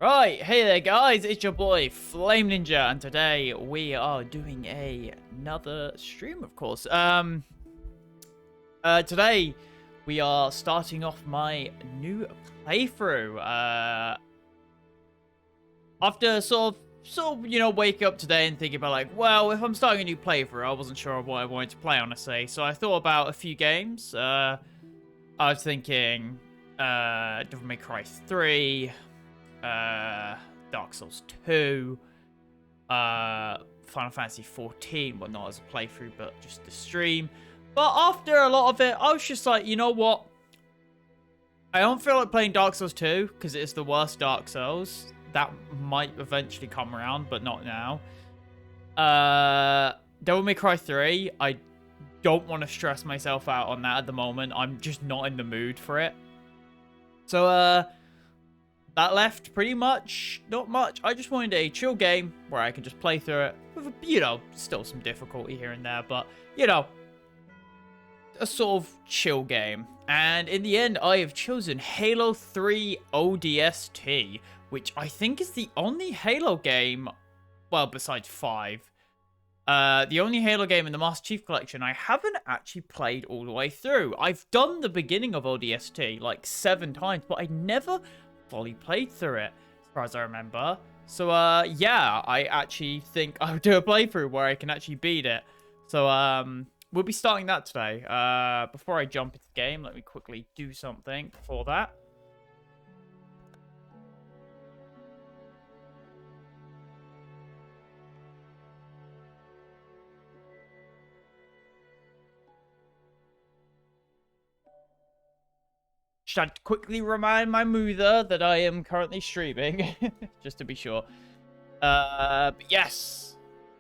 Right, hey there guys, it's your boy Flame Ninja, and today we are doing another stream, of course. Today we are starting off my new playthrough. After sort of, waking up today and thinking about like, well, if I'm starting a new playthrough, I wasn't sure what I wanted to play, honestly. So I thought about a few games. I was thinking, Devil May Cry 3. Dark Souls 2, Final Fantasy 14, well, not as a playthrough, but just the stream. But after a lot of it, I was just like, you know what? I don't feel like playing Dark Souls 2, because it's the worst Dark Souls. That might eventually come around, but not now. Devil May Cry 3, I don't want to stress myself out on that at the moment. I'm just not in the mood for it. So, that left pretty much not much. I just wanted a chill game where I can just play through it with, still some difficulty here and there, but, a sort of chill game. And in the end, I have chosen Halo 3 ODST, which I think is the only Halo game, well, besides 5, the only Halo game in the Master Chief Collection I haven't actually played all the way through. I've done the beginning of ODST like 7 times, but I never fully played through it, as far as I remember. So, yeah, I actually think I'll do a playthrough where I can actually beat it. So, we'll be starting that today. Before I jump into the game, let me quickly do something before that. Should quickly remind my mother that I am currently streaming, just to be sure. But yes,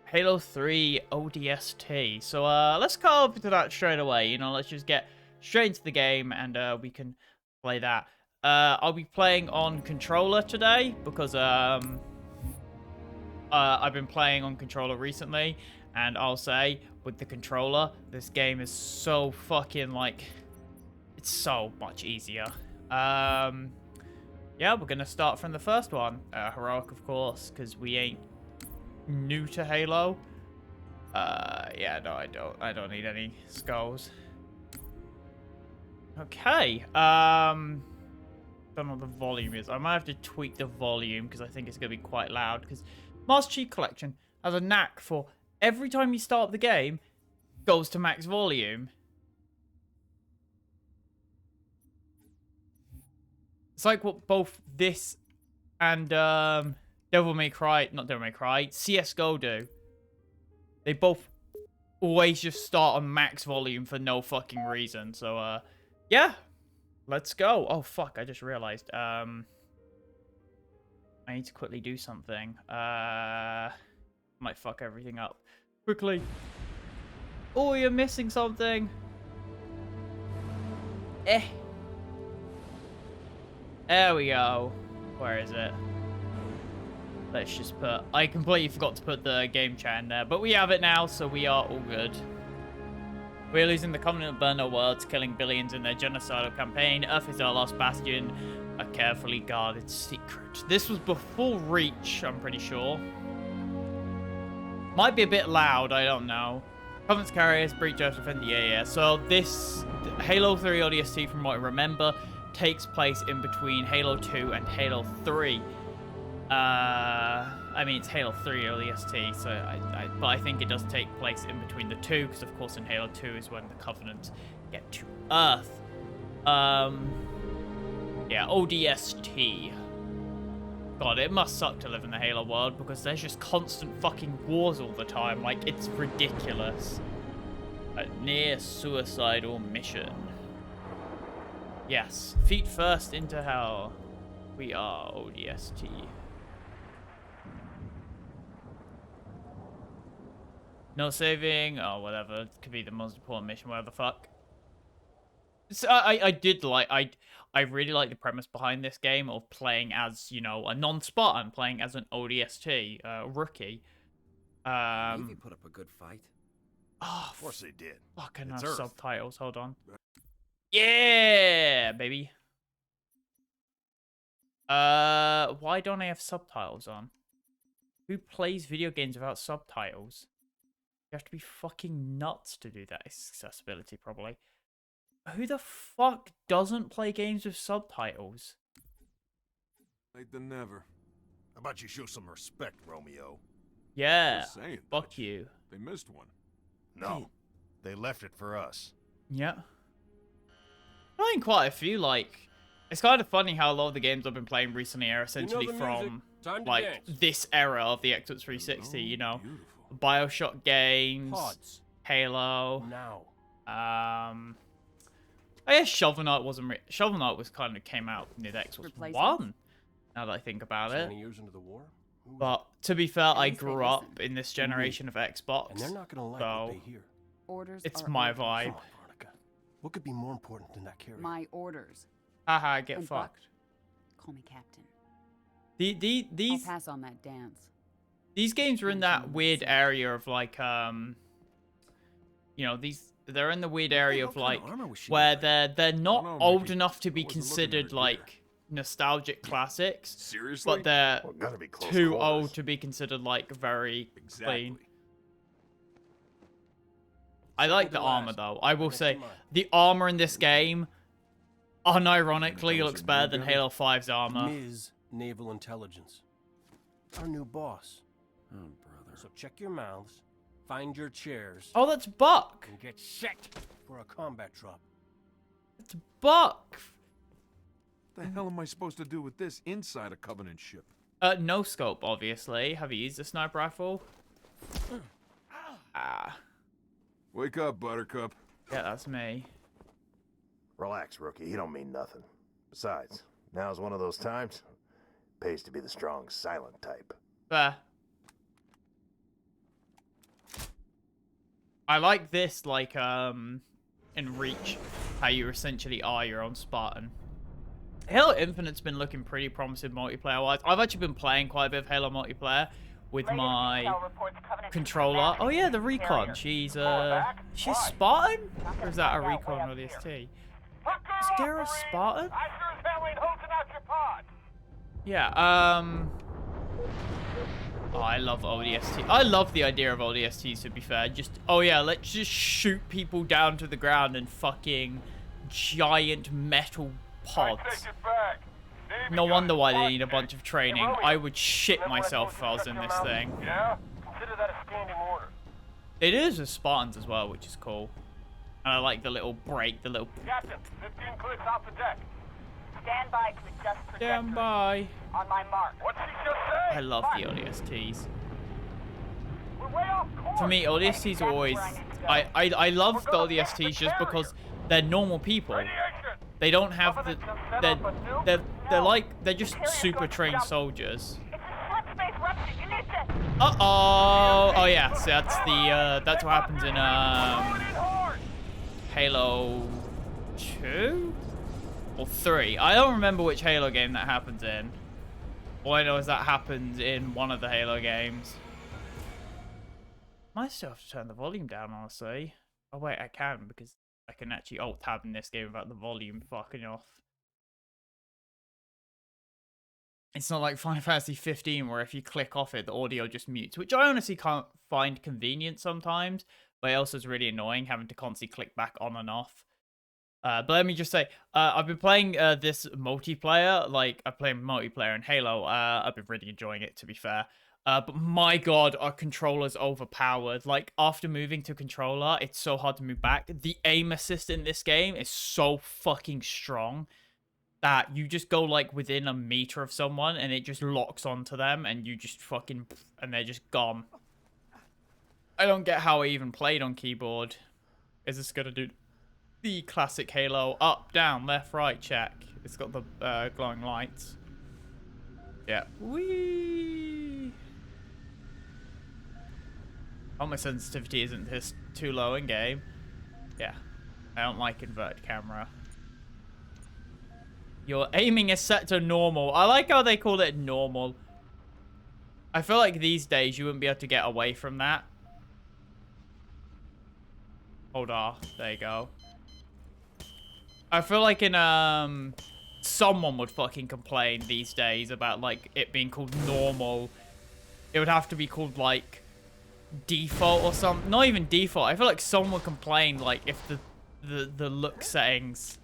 Halo 3 ODST. So let's go over to that straight away. Let's just get straight into the game and we can play that. I'll be playing on controller today because I've been playing on controller recently, and I'll say with the controller, this game is so fucking like. It's so much easier. Yeah, we're gonna start from the first one. Heroic, of course, because we ain't new to Halo. Yeah, no, I don't need any skulls. Okay. Don't know what the volume is. I might have to tweak the volume because I think it's gonna be quite loud. Because Master Chief Collection has a knack for every time you start the game, goes to max volume. It's like what both this and Devil May Cry, not Devil May Cry, CSGO do. They both always just start on max volume for no fucking reason. So, yeah, let's go. Oh, fuck, I just realized. I need to quickly do something. Might fuck everything up. Quickly. Oh, you're missing something. There we go. Where is it? Let's just put... I completely forgot to put the game chat in there, but we have it now, so we are all good. We're losing the Covenant of Burn Our Worlds, killing billions in their genocidal campaign. Earth is our last bastion, a carefully guarded secret. This was before Reach, I'm pretty sure. Might be a bit loud, I don't know. Covenant's carriers, breach Earth defend. Yeah. So this Halo 3 ODST, from what I remember, takes place in between Halo 2 and Halo 3. I mean, it's Halo 3 ODST, so but I think it does take place in between the two, because of course in Halo 2 is when the Covenant get to Earth. Yeah, ODST. God, it must suck to live in the Halo world, because there's just constant fucking wars all the time. Like, it's ridiculous. A near suicidal mission. Yes, feet first into hell. We are ODST. No saving. Oh, whatever. It could be the most important mission. Whatever the fuck. So I really like the premise behind this game of playing as, a non-Spartan, playing as an ODST rookie. Navy put up a good fight. Oh, of course they did. Fucking subtitles. Hold on. Yeah, baby. Why don't I have subtitles on? Who plays video games without subtitles? You have to be fucking nuts to do that. It's accessibility, probably. Who the fuck doesn't play games with subtitles? Late than never. How about you show some respect, Romeo? Yeah. Just saying, Fuck Dutch. you. They missed one. No, they left it for us. Yeah. Playing quite a few, like... It's kind of funny how a lot of the games I've been playing recently are essentially from, like, this era of the Xbox 360, you know? Beautiful. Bioshock games, Pods. Halo, Now. I guess Shovel Knight wasn't... Shovel Knight was kind of came out near the Xbox One, now that I think about it. 20 years into the war? But, to be fair, I least they grew up listen. in this generation of Xbox, And they're not gonna like so what they hear. Orders it's are my orders. vibe. Come on, Veronica. What could be more important than that carrier? My orders. Haha, get And Buck, fucked. call me captain. These I'll pass on that dance. These games are in that weird area of like, you know, they're in the weird area of like where they're not know, old Mickey. enough to be I wasn't looking considered at it like nostalgic classics, Seriously? but they're Well, gotta be close too quarters. old to be considered like very Exactly. clean. I like the armor though. I will say the armor in this game unironically looks better than Halo 5's armor. Ms. Naval Intelligence. Our new boss. Oh, brother. So check your mouths, find your chairs, Oh, that's Buck. and get set for a combat drop. It's Buck. What the hell am I supposed to do with this inside a Covenant ship? No scope, obviously. Have you used a sniper rifle? Ah, Wake up, Buttercup. yeah, that's me. Relax, rookie. He don't mean nothing. Besides, now's one of those times. Pays to be the strong, silent type. Fair. I like this, like, in Reach, how you essentially are your own Spartan. Halo Infinite's been looking pretty promising multiplayer-wise. I've actually been playing quite a bit of Halo multiplayer with my controller. Oh yeah, the Recon. She's Spartan? Or is that a Recon or ODST? Is there a Spartan? Yeah, oh, I love ODST. I love the idea of ODSTs, to be fair. Just, oh yeah, let's just shoot people down to the ground in fucking giant metal pods. No wonder why they need a bunch of training. I would shit myself if I was in this thing. Yeah? Consider that a standing order. It is with Spartans as well, which is cool. And I like the little break, the little... Captain, 15 clicks off the deck. Stand by to adjust trajectory. Stand by. On my mark. What's she just say? I love the ODSTs. We're way off course. For me, ODSTs are always... I love the ODSTs just because they're normal people. Radiation. They don't have the... They're just super trained soldiers. It's a slip space rupture. You need to... Uh-oh! Oh yeah, so that's what happens in, Going in hard. Halo 2? Or 3? I don't remember which Halo game that happens in. All I know is that happens in one of the Halo games. Might still have to turn the volume down, honestly. Oh wait, I can, because I can actually alt-tab in this game without the volume fucking off. It's not like Final Fantasy 15 where if you click off it, the audio just mutes, which I honestly can't find convenient sometimes, but it also is really annoying having to constantly click back on and off. But let me just say, I've been playing this multiplayer, like I play multiplayer in Halo. I've been really enjoying it, to be fair. But my god, our controller's overpowered. Like, after moving to controller, it's so hard to move back. The aim assist in this game is so fucking strong that you just go, like, within a meter of someone, and it just locks onto them, and you just fucking... and they're just gone. I don't get how I even played on keyboard. Is this gonna do the classic Halo? Up, down, left, right, check. It's got the glowing lights. Yeah. Whee! Oh, my sensitivity isn't this too low in game. Yeah. I don't like inverted camera. Your aiming is set to normal. I like how they call it normal. I feel like these days you wouldn't be able to get away from that. Hold on. There you go. I feel like in someone would fucking complain these days about, like, it being called normal. It would have to be called, like, default or something. Not even default. I feel like someone would complain, like, if the look settings.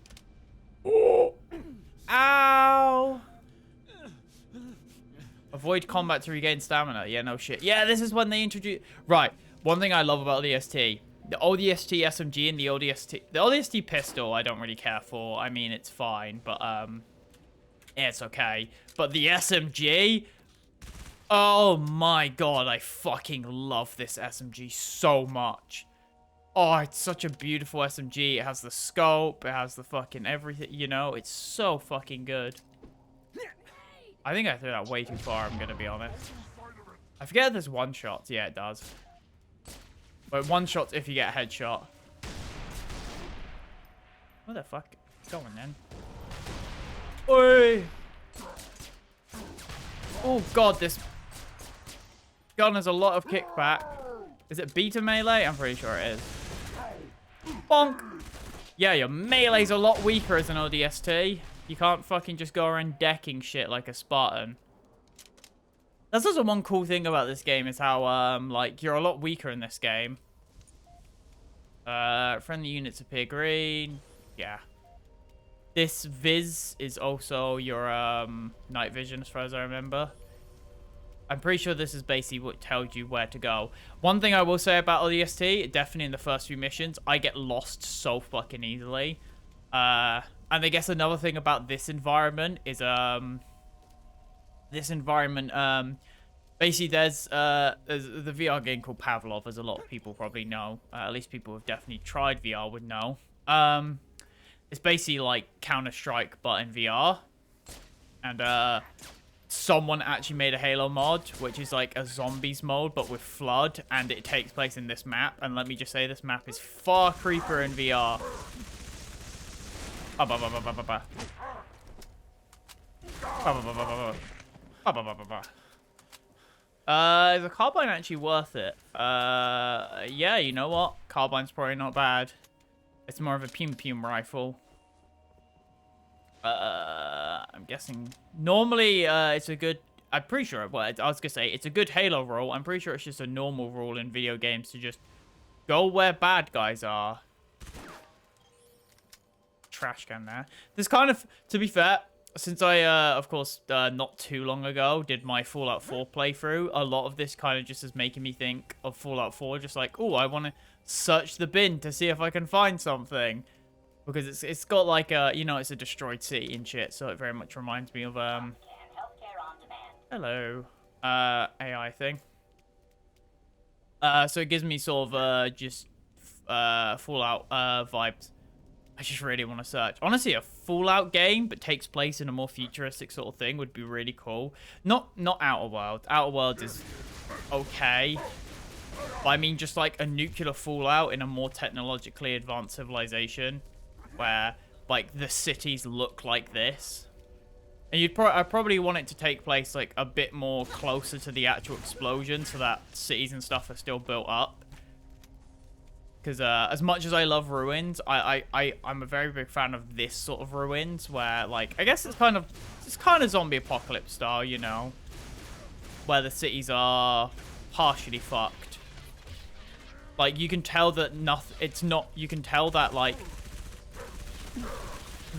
Ow! Avoid combat to regain stamina. Yeah, no shit. Yeah, this is when they introduce... Right. One thing I love about ODST. The ODST SMG and the ODST... The ODST pistol, I don't really care for. I mean, it's fine, but, yeah, it's okay. But the SMG... Oh my god, I fucking love this SMG so much. Oh, it's such a beautiful SMG. It has the scope. It has the fucking everything, you know? It's so fucking good. I think I threw that way too far, I'm gonna be honest. I forget if there's one shots. Yeah, it does. But one shots if you get a headshot. What the fuck? Go on then. Oi! Oh god, this gun has a lot of kickback. Is it beta melee? I'm pretty sure it is. Bonk! Yeah, your melee's a lot weaker as an ODST. You can't fucking just go around decking shit like a Spartan. That's also one cool thing about this game is how, like, you're a lot weaker in this game. Friendly units appear green. Yeah. This Viz is also your, night vision as far as I remember. I'm pretty sure this is basically what tells you where to go. One thing I will say about ODST, definitely in the first few missions, I get lost so fucking easily. And I guess another thing about this environment is, basically there's the VR game called Pavlov, as a lot of people probably know. At least people who have definitely tried VR would know. It's basically like Counter-Strike, but in VR. And, someone actually made a Halo mod, which is like a zombies mode, but with Flood, and it takes place in this map. And let me just say, this map is far creepier in VR. Is the carbine actually worth it? Yeah, you know what? Carbine's probably not bad. It's more of a pum rifle. I'm guessing... Normally, it's a good... I'm pretty sure... Well, I was gonna say, it's a good Halo rule. I'm pretty sure it's just a normal rule in video games to just go where bad guys are. Trash can there. There's kind of... To be fair, since I, of course, not too long ago, did my Fallout 4 playthrough, a lot of this kind of just is making me think of Fallout 4. Just like, oh, I want to search the bin to see if I can find something. Because it's got like a, you know, it's a destroyed city and shit, so it very much reminds me of, hello, AI thing. So it gives me sort of, just, Fallout, vibes. I just really want to search. Honestly, a Fallout game, but takes place in a more futuristic sort of thing would be really cool. Not Outer Worlds. Outer Worlds is okay. But I mean just like a nuclear Fallout in a more technologically advanced civilization. Where, like, the cities look like this. And I probably want it to take place, like, a bit more closer to the actual explosion, so that cities and stuff are still built up. Because, as much as I love Ruins, I'm a very big fan of this sort of Ruins, where, like, I guess it's kind of zombie apocalypse style, you know? Where the cities are partially fucked. Like, you can tell that you can tell that, like,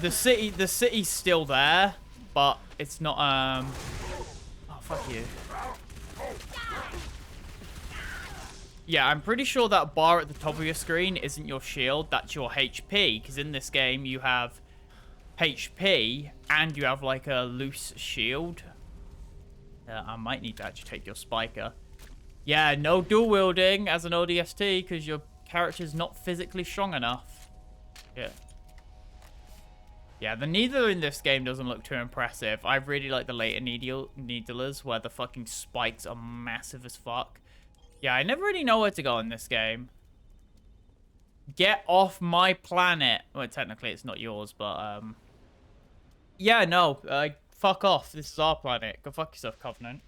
the city's still there, but it's not, oh, fuck you. Yeah, I'm pretty sure that bar at the top of your screen isn't your shield, that's your HP, because in this game you have HP, and you have, like, a loose shield. I might need to actually take your spiker. Yeah, no dual wielding as an ODST, because your character's not physically strong enough. Yeah. Yeah, the needler in this game doesn't look too impressive. I really like the later needlers, where the fucking spikes are massive as fuck. Yeah, I never really know where to go in this game. Get off my planet. Well, technically it's not yours, but, yeah, no. Fuck off. This is our planet. Go fuck yourself, Covenant.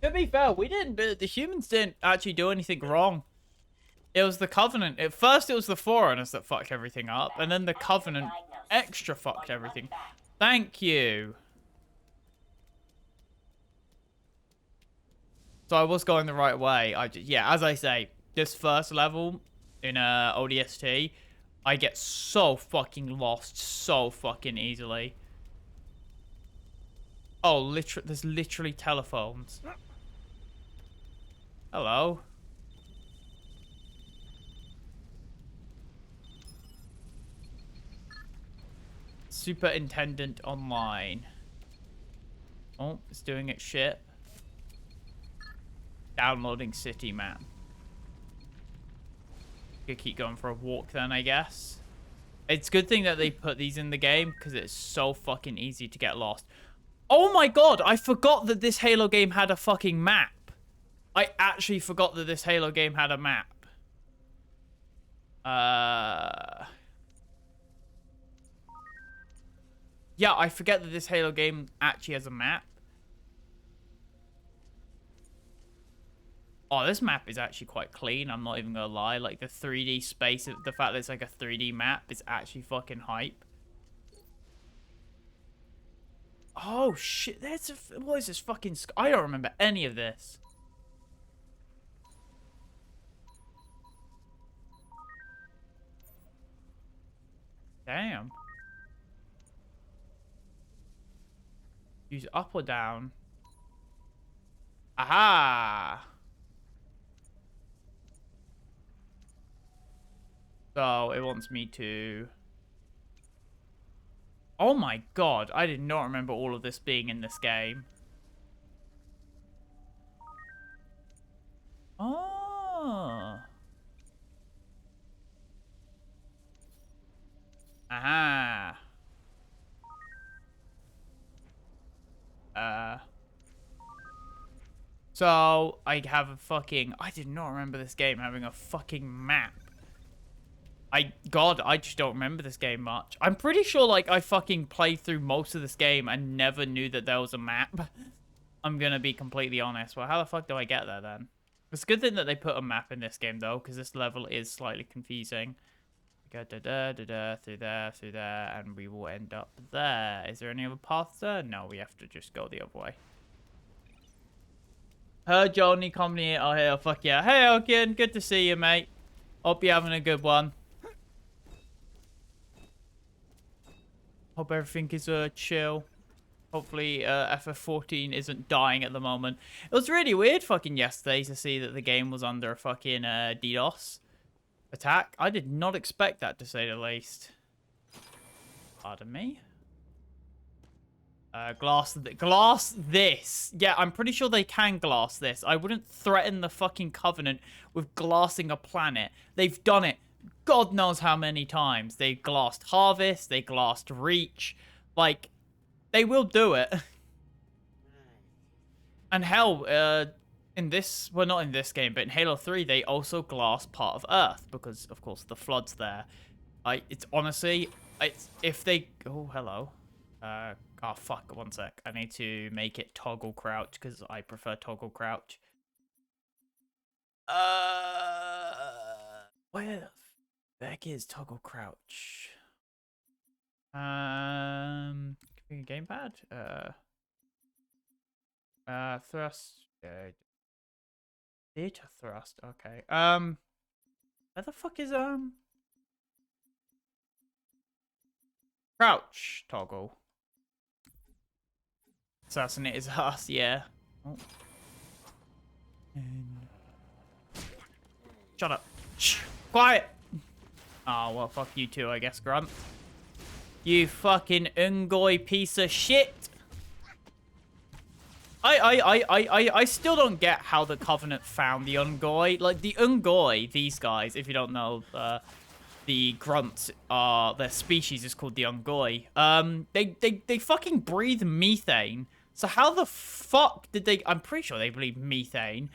To be fair, the humans didn't actually do anything wrong. It was the Covenant. At first, it was the Forerunners that fucked everything up, and then the Covenant extra fucked everything. Thank you. So I was going the right way. Yeah, as I say, this first level in ODST, I get so fucking lost so fucking easily. Oh, there's literally telephones. Hello. Superintendent Online. Oh, it's doing its shit. Downloading city map. Could keep going for a walk then, I guess. It's a good thing that they put these in the game because it's so fucking easy to get lost. Oh my god, I forgot that this Halo game had a fucking map. I actually forgot that this Halo game had a map. Yeah, I forget that this Halo game actually has a map. Oh, this map is actually quite clean. I'm not even gonna lie. Like, the 3D space, the fact that it's like a 3D map is actually fucking hype. Oh, shit. What is this fucking... I don't remember any of this. Damn. Use up or down. Aha! So, it wants me to... Oh my god, I did not remember all of this being in this game. Oh. Aha. So, I have a fucking... I did not remember this game having a fucking map. God, I just don't remember this game much. I'm pretty sure, like, I fucking played through most of this game and never knew that there was a map. I'm gonna be completely honest. Well, how the fuck do I get there, then? It's a good thing that they put a map in this game, though, because this level is slightly confusing. Go da-da-da-da, through there, and we will end up there. Is there any other paths there? No, we have to just go the other way. Heard Johnny comedy. Oh, hey, fuck yeah. Hey, Okian, good to see you, mate. Hope you're having a good one. Hope everything is chill. Hopefully FF14 isn't dying at the moment. It was really weird fucking yesterday to see that the game was under a fucking DDoS attack. I did not expect that, to say the least. Pardon me. Glass this. Yeah, I'm pretty sure they can glass this. I wouldn't threaten the fucking Covenant with glassing a planet. They've done it God knows how many times. They glassed Harvest, they glassed Reach. Like, they will do it. And hell, in this, well, not in this game, but in Halo 3, they also glassed part of Earth because, of course, the flood's there. It's honestly, if they, oh, hello. Oh, fuck, one sec. I need to make it toggle crouch because I prefer toggle crouch. Where the heck is toggle crouch? Gamepad? Thrust. Data thrust. Okay. Where the fuck is crouch toggle? Assassinate his ass. Yeah. Oh. Shut up. Shh. Quiet. Oh well, fuck you too, I guess, Grunt. You fucking Ungoy piece of shit. I still don't get how the Covenant found the Ungoy. Like, the Ungoy, these guys, if you don't know, the Grunts are, their species is called the Ungoy. They fucking breathe methane. So how the fuck did they, I'm pretty sure they believe methane.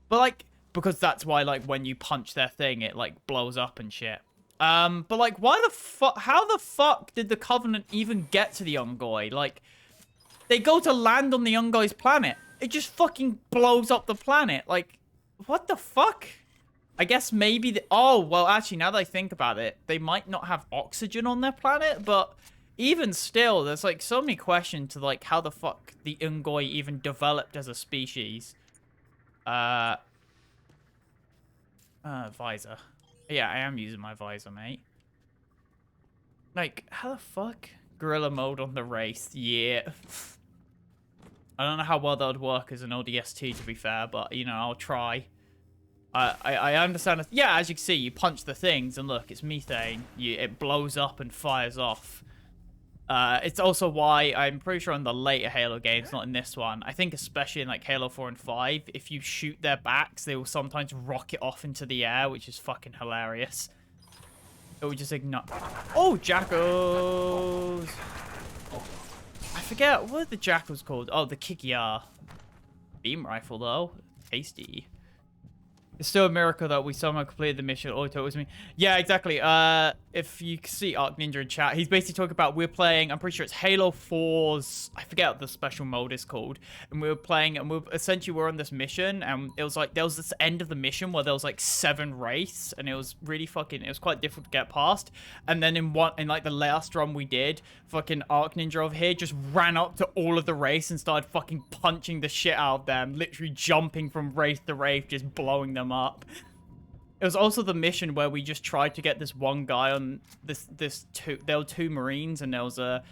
But, like, because that's why, like, when you punch their thing, it, like, blows up and shit. But, like, why the fuck, how the fuck did the Covenant even get to the Ungoy? Like, they go to land on the Ungoy's planet. It just fucking blows up the planet. Like, what the fuck? I guess maybe the... Oh, well, actually, now that I think about it, they might not have oxygen on their planet, but even still, there's, like, so many questions to, like, how the fuck the Ungoi even developed as a species. Visor. Yeah, I am using my visor, mate. Like, how the fuck? Gorilla mode on the race, yeah. I don't know how well that would work as an ODST, to be fair, but, you know, I'll try. I understand. Yeah, as you can see, you punch the things, and look, it's methane. It blows up and fires off. It's also why I'm pretty sure in the later Halo games, not in this one, I think especially in like Halo 4 and 5, if you shoot their backs, they will sometimes rocket off into the air, which is fucking hilarious. It will just ignite. Oh, jackals! I forget, what are the jackals called? Oh, the Kikiar. Beam rifle, though. Tasty. It's still a miracle that we somehow completed the mission. Oh, it was me. Yeah, exactly. If you see Arc Ninja in chat, he's basically talking about we're playing, I'm pretty sure it's Halo 4's, I forget what the special mode is called. And we were playing, and essentially we're on this mission, and it was like, there was this end of the mission where there was like 7 wraiths, and it was really fucking, it was quite difficult to get past. And then in like the last run we did, fucking Arc Ninja over here just ran up to all of the wraiths and started fucking punching the shit out of them, literally jumping from wraith to wraith, just blowing them up. It was also the mission where we just tried to get this one guy on there were 2 Marines, and there was a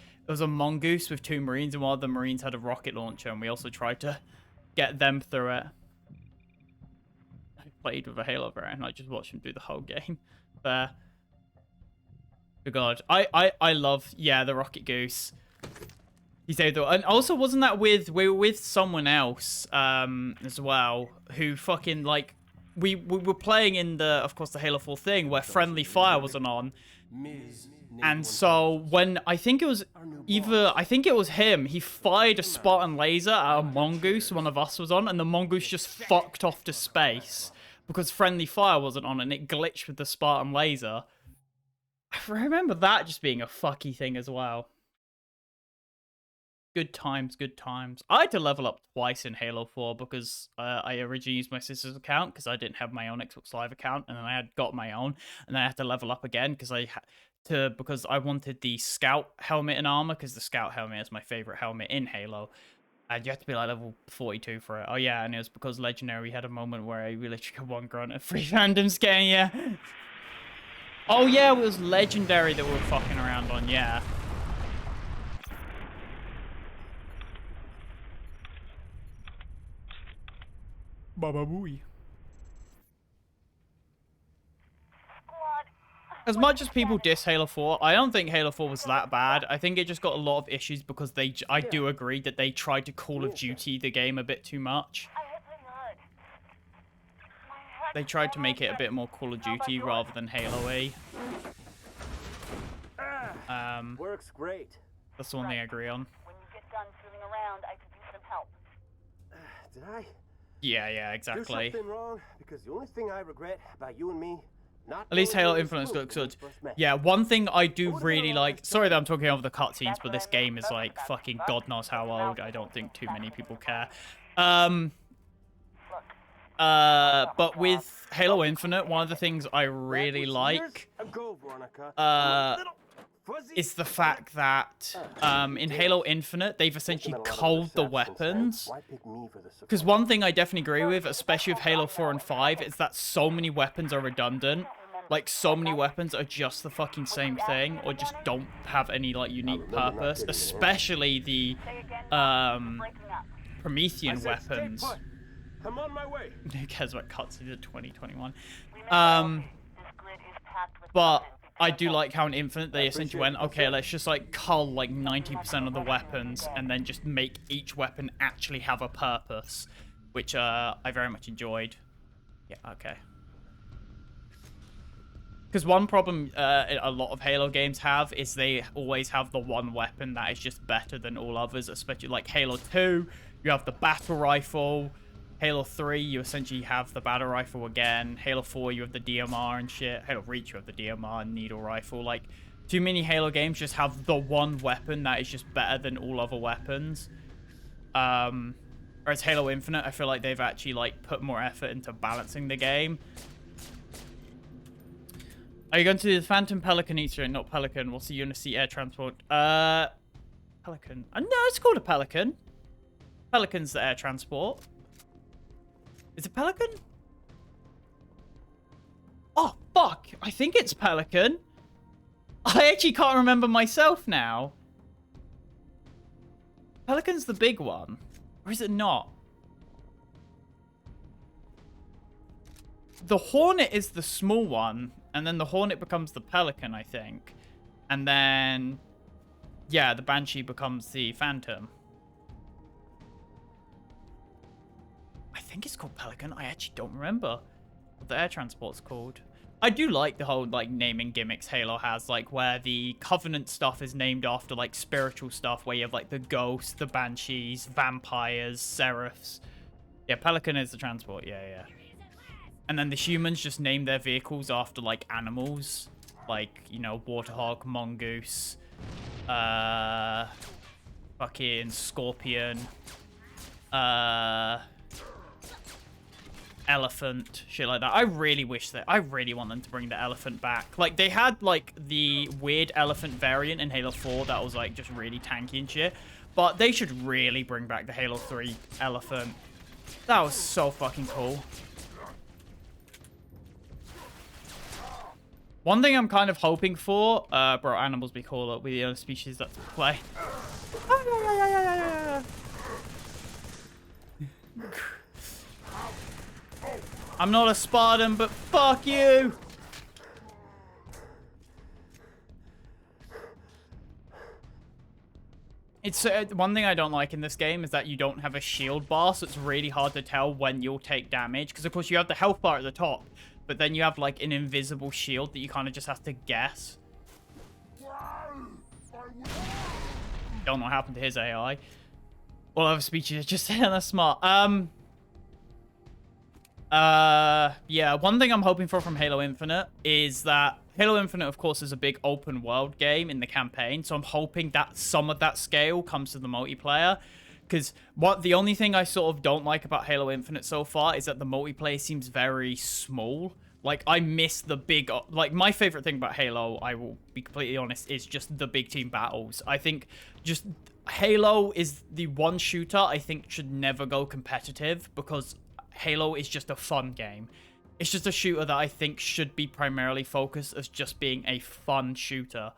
mongoose with 2 Marines, and one of the Marines had a rocket launcher, and we also tried to get them through it. I played with a Halo variant, and I just watched him do the whole game. Good God. I love, yeah, the Rocket Goose. He saved it. And also, wasn't that we were with someone else as well, who fucking, like, we were playing in of course, the Halo 4 thing where friendly fire wasn't on. And so when, I think it was him, he fired a Spartan laser at a mongoose one of us was on, and the mongoose just fucked off to space because friendly fire wasn't on, and it glitched with the Spartan laser. I remember that just being a fucky thing as well. Good times, good times. I had to level up twice in Halo 4 because I originally used my sister's account because I didn't have my own Xbox Live account, and then I had got my own, and I had to level up again because because I wanted the Scout helmet and armor, because the Scout helmet is my favorite helmet in Halo. And you have to be like level 42 for it. Oh yeah, and it was because Legendary had a moment where we literally got 1 grunt at 3 random scan, yeah. Oh yeah, it was Legendary that we were fucking around on, yeah. Baba booey. As much as people diss Halo 4, I don't think Halo 4 was that bad. I think it just got a lot of issues because I do agree that they tried to Call of Duty the game a bit too much. They tried to make it a bit more Call of Duty rather than Halo-y. Works great. That's the one thing I agree on. When you get done fooling around, I could use some help. Did I Yeah, do exactly. something wrong? Because the only thing I regret about you and me, not At least knowing Halo you Infinite smooth looks when we good. first met. Yeah, one thing I do really like... Sorry that I'm talking over the cutscenes, but this game is like fucking God knows how old. I don't think too many people care. But with Halo Infinite, one of the things I really like is the fact that in Halo Infinite, they've essentially culled the weapons. Because one thing I definitely agree with, especially with Halo 4 and 5, is that so many weapons are redundant. Like, so many weapons are just the fucking same thing, or just don't have any, like, unique purpose. Especially the Promethean weapons. I'm on my way. Who cares about cutscenes of 2021? This grid is packed with But weapons. I do like how in Infinite they essentially went, okay, let's just like cull like 90% of the weapons and then just make each weapon actually have a purpose, which I very much enjoyed. Yeah, okay. Because one problem a lot of Halo games have is they always have the one weapon that is just better than all others, especially like Halo 2, you have the battle rifle. Halo 3, you essentially have the battle rifle again. Halo 4, you have the DMR and shit. Halo Reach, you have the DMR and needle rifle. Like, too many Halo games just have the one weapon that is just better than all other weapons. Whereas Halo Infinite, I feel like they've actually, like, put more effort into balancing the game. Are you going to the Phantom Pelican Easter egg? Not Pelican. What's the Unity air transport? Pelican. No, it's called a Pelican. Pelican's the air transport. Is it Pelican? Oh, fuck. I think it's Pelican. I actually can't remember myself now. Pelican's the big one. Or is it not? The Hornet is the small one. And then the Hornet becomes the Pelican, I think. And then... yeah, the Banshee becomes the Phantom. I think it's called Pelican. I actually don't remember what the air transport's called. I do like the whole, like, naming gimmicks Halo has, like, where the Covenant stuff is named after, like, spiritual stuff, where you have, like, the ghosts, the banshees, vampires, seraphs. Yeah, Pelican is the transport, yeah. And then the humans just name their vehicles after, like, animals. Like, you know, warthog, mongoose, fucking scorpion, elephant, shit like that. I really want them to bring the elephant back. Like, they had, like, the weird elephant variant in Halo 4 that was, like, just really tanky and shit. But they should really bring back the Halo 3 elephant. That was so fucking cool. One thing I'm kind of hoping for, bro, animals be cooler with the other species that play. I'm not a Spartan, but fuck you! It's one thing I don't like in this game is that you don't have a shield bar, so it's really hard to tell when you'll take damage. Because, of course, you have the health bar at the top, but then you have, like, an invisible shield that you kind of just have to guess. Don't know what happened to his AI. All other speeches are just they're smart. Yeah, one thing I'm hoping for from Halo Infinite is that Halo Infinite, of course, is a big open world game in the campaign, so I'm hoping that some of that scale comes to the multiplayer. Because the only thing I sort of don't like about Halo Infinite so far is that the multiplayer seems very small. Like, I miss the big... like, my favorite thing about Halo, I will be completely honest, is just the big team battles. I think just... Halo is the one shooter I think should never go competitive because Halo is just a fun game. It's just a shooter that I think should be primarily focused as just being a fun shooter.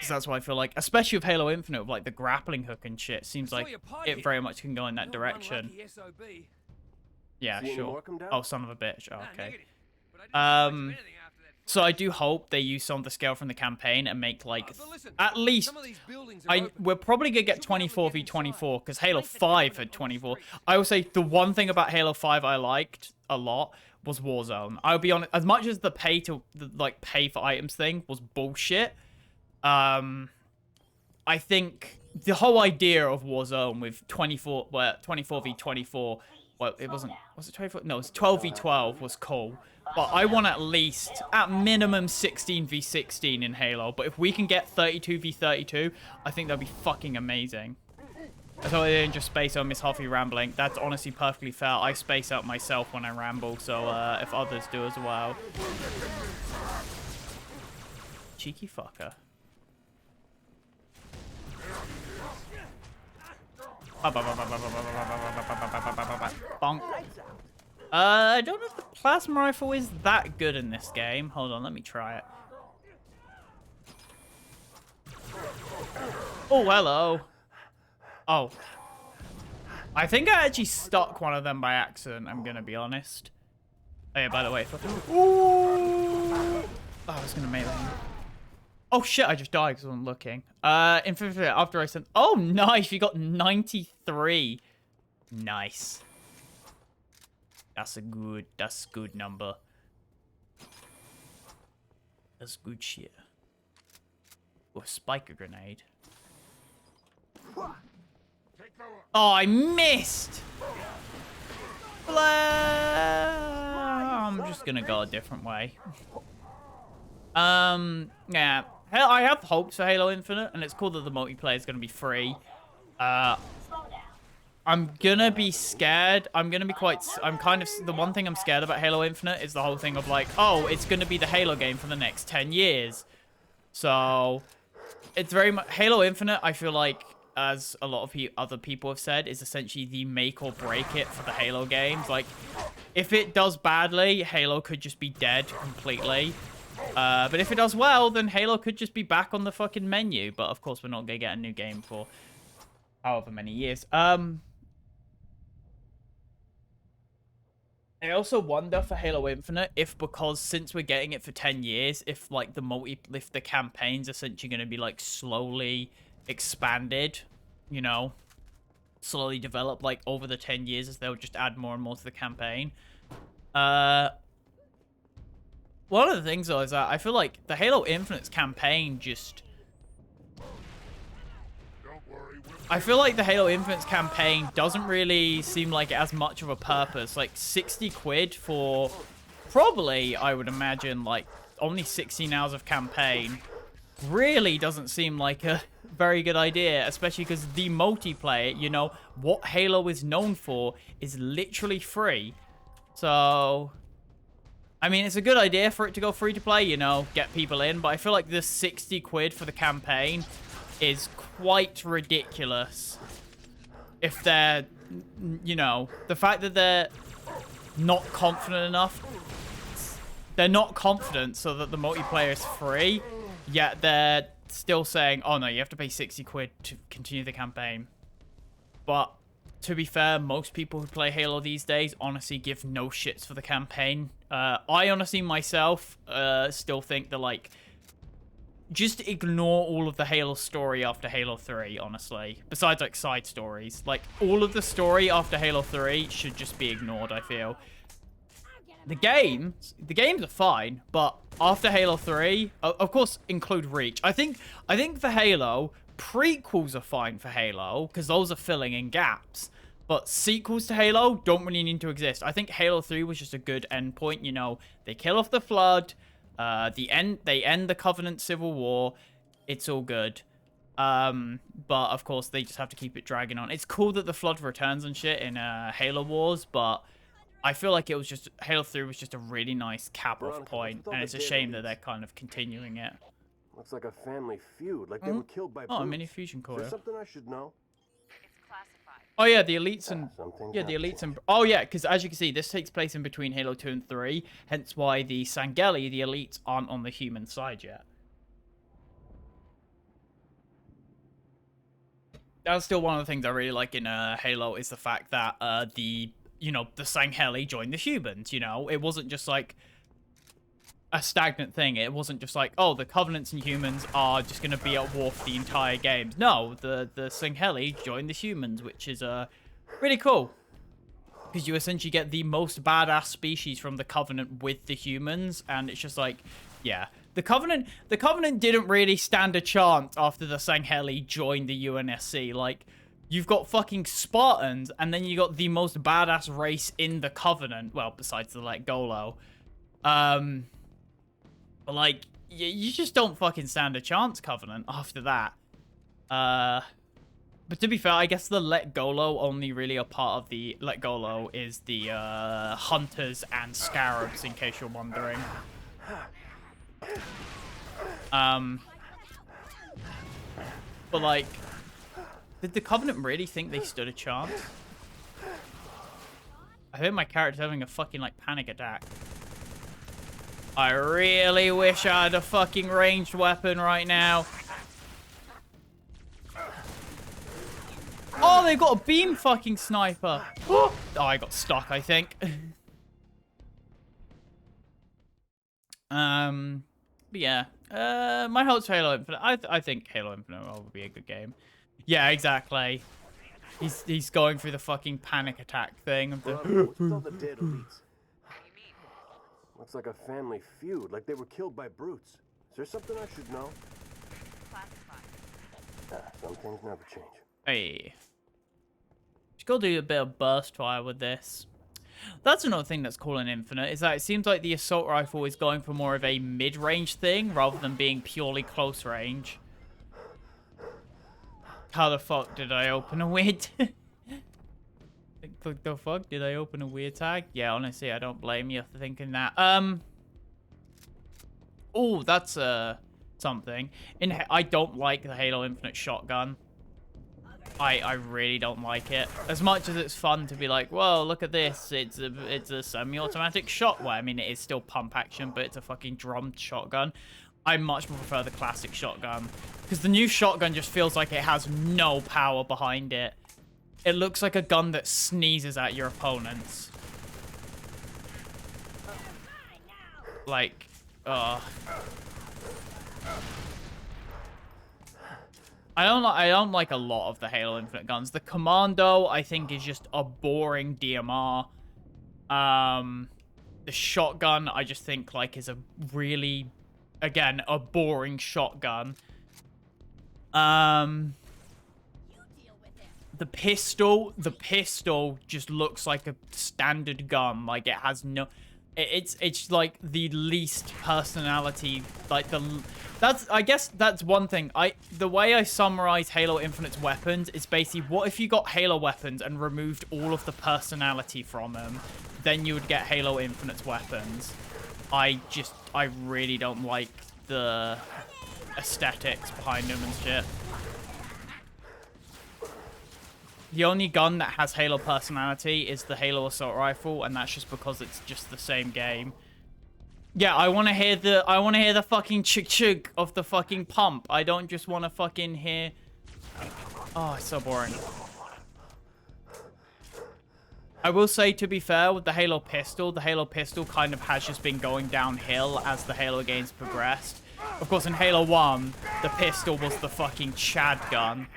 So that's why I feel like, especially with Halo Infinite, with like the grappling hook and shit, seems like it very much can go in that direction. Yeah, sure. Oh, son of a bitch. Oh, okay. So I do hope they use some of the scale from the campaign and make, like, at least... we're probably going to get 24v24, because Halo 5 had 24. I will say the one thing about Halo 5 I liked a lot was Warzone. I'll be honest, as much as the pay for items thing was bullshit, I think the whole idea of Warzone with 24v24... well, it wasn't... was it 24? No, it was 12v12 was cool. But I want at least, at minimum, 16v16 in Halo. But if we can get 32v32, I think that'd be fucking amazing. I thought I didn't just space out Miss Huffy rambling. That's honestly perfectly fair. I space out myself when I ramble, so if others do as well. Cheeky fucker. Bonk. I don't know if the plasma rifle is that good in this game. Hold on, let me try it. Oh, hello. Oh. I think I actually stuck one of them by accident, I'm gonna be honest. Oh yeah, by the way. Ooh. Oh, I was gonna melee him. Oh shit, I just died because I wasn't looking. Infinite after I sent... oh, nice, you got 93. Nice. That's good number. That's good shit. Oh, spike a grenade. Oh, I missed! I'm just gonna go a different way. Yeah. I have hopes for Halo Infinite, and it's cool that the multiplayer is gonna be free. I'm gonna be scared. I'm gonna be quite... I'm kind of... The one thing I'm scared about Halo Infinite is the whole thing of like, oh, it's gonna be the Halo game for the next 10 years. So, it's very much... Halo Infinite, I feel like, as a lot of other people have said, is essentially the make or break it for the Halo games. Like, if it does badly, Halo could just be dead completely. But if it does well, then Halo could just be back on the fucking menu. But of course, we're not gonna get a new game for however many years. I also wonder for Halo Infinite if, because since we're getting it for 10 years, if like if the campaign's essentially going to be like slowly expanded, you know, slowly developed like over the 10 years as they'll just add more and more to the campaign. One of the things though is that I feel like the Halo Infinite's campaign just... I feel like the Halo Infinite's campaign doesn't really seem like it has much of a purpose. Like 60 quid for probably, I would imagine, like only 16 hours of campaign really doesn't seem like a very good idea, especially because the multiplayer, you know, what Halo is known for is literally free. So, I mean, it's a good idea for it to go free to play, you know, get people in, but I feel like the 60 quid for the campaign is quite ridiculous. If they're, you know, the fact that they're not confident enough, they're not confident so that the multiplayer is free, yet they're still saying, oh no, you have to pay 60 quid to continue the campaign. But to be fair, most people who play Halo these days honestly give no shits for the campaign. I honestly myself still think that, like, just ignore all of the Halo story after Halo 3, honestly. Besides, like, side stories. Like, all of the story after Halo 3 should just be ignored, I feel. The games are fine, but after Halo 3, of course, include Reach. I think for Halo, prequels are fine for Halo, because those are filling in gaps. But sequels to Halo don't really need to exist. I think Halo 3 was just a good endpoint, you know. They kill off the Flood. They end the Covenant Civil War. It's all good. But of course they just have to keep it dragging on. It's cool that the Flood returns and shit in Halo Wars, but I feel like it was just Halo 3 was just a really nice cap-off point, and it's a shame that they're kind of continuing it. Looks like a family feud, like they were killed by Oh, a brutes. mini fusion Is core. there something I should know? Oh yeah, the elites and Something yeah, the happened. elites and oh yeah, because as you can see, this takes place in between Halo 2 and 3, hence why the Sangeli, the elites, aren't on the human side yet. That's still one of the things I really like in Halo is the fact that the Sangeli joined the humans. You know, it wasn't just like a stagnant thing. It wasn't just like, oh, the Covenants and humans are just going to be at war for the entire game. No, the Sangeli joined the humans, which is really cool. Because you essentially get the most badass species from the Covenant with the humans, and it's just like, yeah. The Covenant didn't really stand a chance after the Sangeli joined the UNSC. Like, you've got fucking Spartans, and then you got the most badass race in the Covenant. Well, besides the, like, Golo. But, like, you just don't fucking stand a chance, Covenant, after that. But to be fair, I guess the Let Golo only really a part of the... Let Golo is the Hunters and Scarabs, in case you're wondering. But, like, did the Covenant really think they stood a chance? I think my character's having a fucking, like, panic attack. I really wish I had a fucking ranged weapon right now. Oh, they've got a beam fucking sniper. Oh, I got stuck, I think. But yeah. My hopes for Halo Infinite. I think Halo Infinite will be a good game. Yeah, exactly. He's going through the fucking panic attack thing. Of the What's all the dead elites? Looks like a family feud, like they were killed by brutes. Is there something I should know? Some things never change. Hey. Just gotta do a bit of burst fire with this. That's another thing that's cool in Infinite, is that it seems like the assault rifle is going for more of a mid-range thing, rather than being purely close range. How the fuck did I open a weird... The fuck? Did I open a weird tag? Yeah, honestly, I don't blame you for thinking that. Oh, that's something. I don't like the Halo Infinite shotgun. I really don't like it. As much as it's fun to be like, whoa, look at this. It's a semi-automatic shotgun. Well, I mean, it is still pump action, but it's a fucking drummed shotgun. I much more prefer the classic shotgun. Because the new shotgun just feels like it has no power behind it. It looks like a gun that sneezes at your opponents. Like, I don't like a lot of the Halo Infinite guns. The Commando, I think, is just a boring DMR. The shotgun, I just think, like, is a really, again, a boring shotgun. The pistol just looks like a standard gun. Like, it has no... It's like the least personality, like I guess that's one thing. The way I summarize Halo Infinite's weapons is basically, what if you got Halo weapons and removed all of the personality from them, then you would get Halo Infinite's weapons. I really don't like the aesthetics behind them and shit. The only gun that has Halo personality is the Halo Assault Rifle, and that's just because it's just the same game. Yeah, I want to hear the fucking chug of the fucking pump. I don't just want to fucking hear... Oh, it's so boring. I will say, to be fair, with the Halo pistol kind of has just been going downhill as the Halo games progressed. Of course, in Halo 1, the pistol was the fucking Chad gun.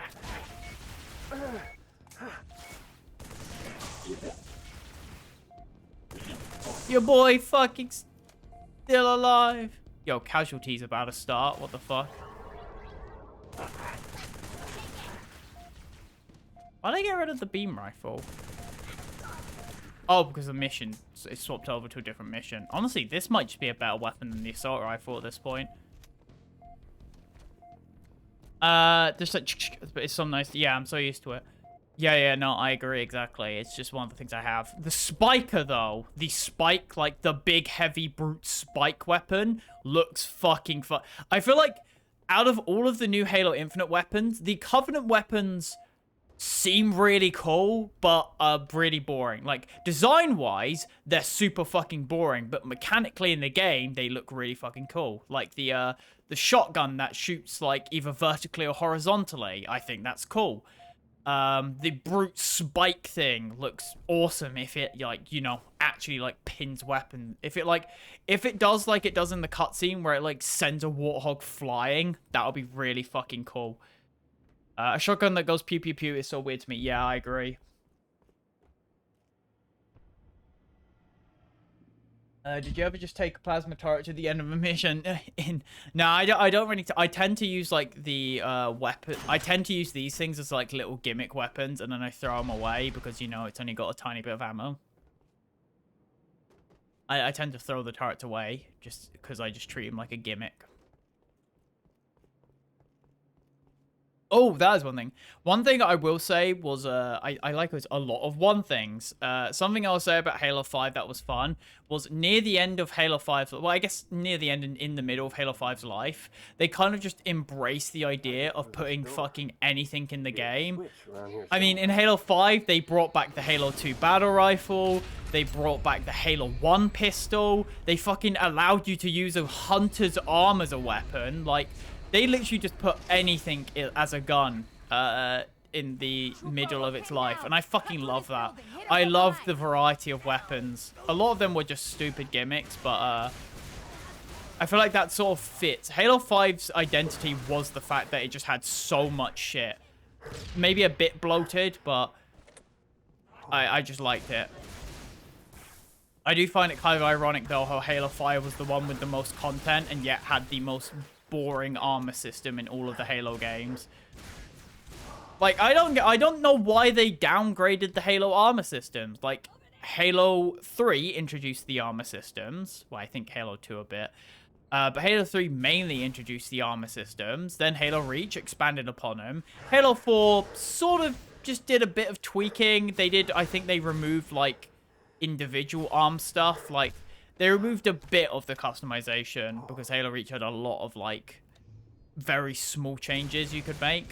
Your boy fucking still alive. Yo, casualties about to start. What the fuck? Why'd I get rid of the beam rifle? Oh, because the mission. It swapped over to a different mission. Honestly, this might just be a better weapon than the assault rifle at this point. Just like, but it's so nice. Yeah, I'm so used to it. Yeah, no, I agree, exactly. It's just one of the things I have. The Spiker, though, the Spike, like the big, heavy, brute Spike weapon, looks fucking fun. I feel like out of all of the new Halo Infinite weapons, the Covenant weapons seem really cool, but are really boring. Like, design-wise, they're super fucking boring, but mechanically in the game, they look really fucking cool. Like the shotgun that shoots, like, either vertically or horizontally, I think that's cool. The brute spike thing looks awesome if it, like, you know, actually, like, pins weapon. If it does like it does in the cutscene where it, like, sends a warthog flying, that'll be really fucking cool. A shotgun that goes pew pew pew is so weird to me. Yeah, I agree. Did you ever just take a plasma turret to the end of a mission? No, I don't really. I tend to use like the weapon. I tend to use these things as like little gimmick weapons, and then I throw them away because, you know, it's only got a tiny bit of ammo. I tend to throw the turrets away just because I just treat them like a gimmick. Oh, that is one thing. One thing I will say was, I like a lot of one things. Something I'll say about Halo 5 that was fun was near the end of Halo 5, well, I guess near the end and in the middle of Halo 5's life, they kind of just embraced the idea of putting fucking anything in the game. I mean, in Halo 5, they brought back the Halo 2 battle rifle, they brought back the Halo 1 pistol, they fucking allowed you to use a hunter's arm as a weapon, like... They literally just put anything as a gun in the middle of its life. And I fucking love that. I love the variety of weapons. A lot of them were just stupid gimmicks, but I feel like that sort of fits. Halo 5's identity was the fact that it just had so much shit. Maybe a bit bloated, but I just liked it. I do find it kind of ironic, though, how Halo 5 was the one with the most content and yet had the most boring armor system in all of the Halo games. Like, I don't know why they downgraded the Halo armor systems. Like, Halo 3 introduced the armor systems. Well, I think Halo 2 a bit. But Halo 3 mainly introduced the armor systems. Then Halo Reach expanded upon them. Halo 4 sort of just did a bit of tweaking. They did, I think they removed, like, individual arm stuff. Like, they removed a bit of the customization because Halo Reach had a lot of, like, very small changes you could make.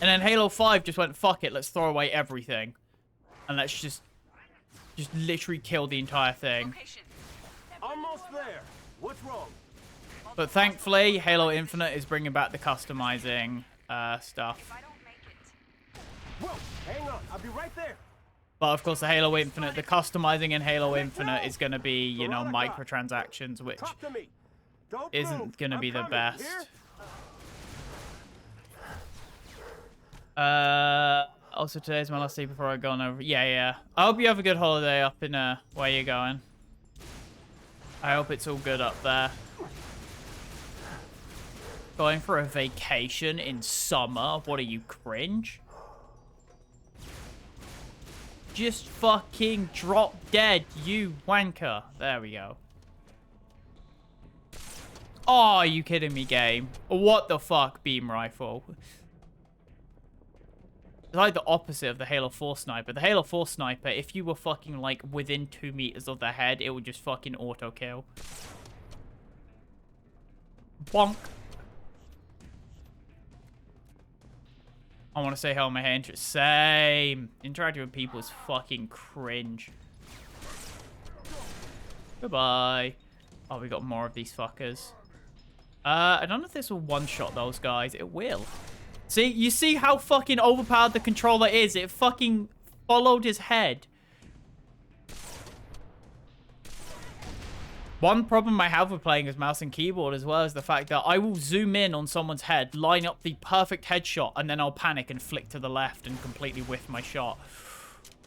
And then Halo 5 just went, fuck it, let's throw away everything. And let's just literally kill the entire thing. Almost there. What's wrong? But thankfully, Halo Infinite is bringing back the customizing stuff. Whoa, hang on. I'll be right there. But of course, the Halo Infinite, the customizing in Halo Infinite is going to be, you know, microtransactions, which Talk to me. Don't isn't move. going to be I'm the coming, best. hear? Also, today's my last day before I go on over. Yeah. I hope you have a good holiday up in where you're going. I hope it's all good up there. Going for a vacation in summer? What are you, cringe? Just fucking drop dead, you wanker. There we go. Oh, are you kidding me, game? What the fuck, beam rifle? It's like the opposite of the Halo 4 sniper. The Halo 4 sniper, if you were fucking, like, within 2 meters of the head, it would just fucking auto-kill. Bonk. I want to say how my hand... Same. Interacting with people is fucking cringe. Goodbye. Oh, we got more of these fuckers. I don't know if this will one-shot those guys. It will. See? You see how fucking overpowered the controller is? It fucking followed his head. One problem I have with playing as mouse and keyboard as well is the fact that I will zoom in on someone's head, line up the perfect headshot, and then I'll panic and flick to the left and completely whiff my shot.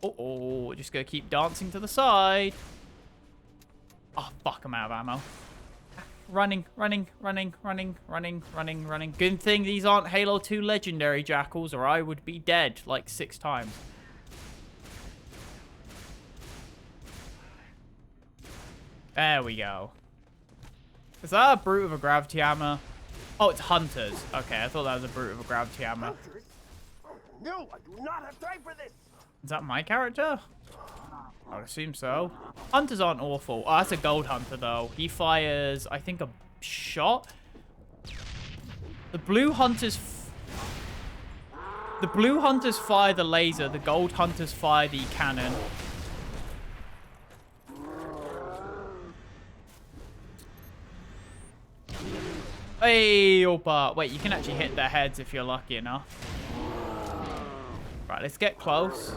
Uh-oh, just gonna keep dancing to the side. Oh, fuck, I'm out of ammo. Running. Good thing these aren't Halo 2 Legendary Jackals, or I would be dead like 6 times. There we go. Is that a brute with a gravity hammer? Oh, it's hunters. Okay, I thought that was a brute with a gravity hammer. No, I do not have time for this. Is that my character? I would assume so. Hunters aren't awful. Oh, that's a gold hunter, though. He fires, I think, a shot. The blue hunters... The blue hunters fire the laser. The gold hunters fire the cannon. Hey, Opa. Wait, you can actually hit their heads if you're lucky enough. Right, let's get close.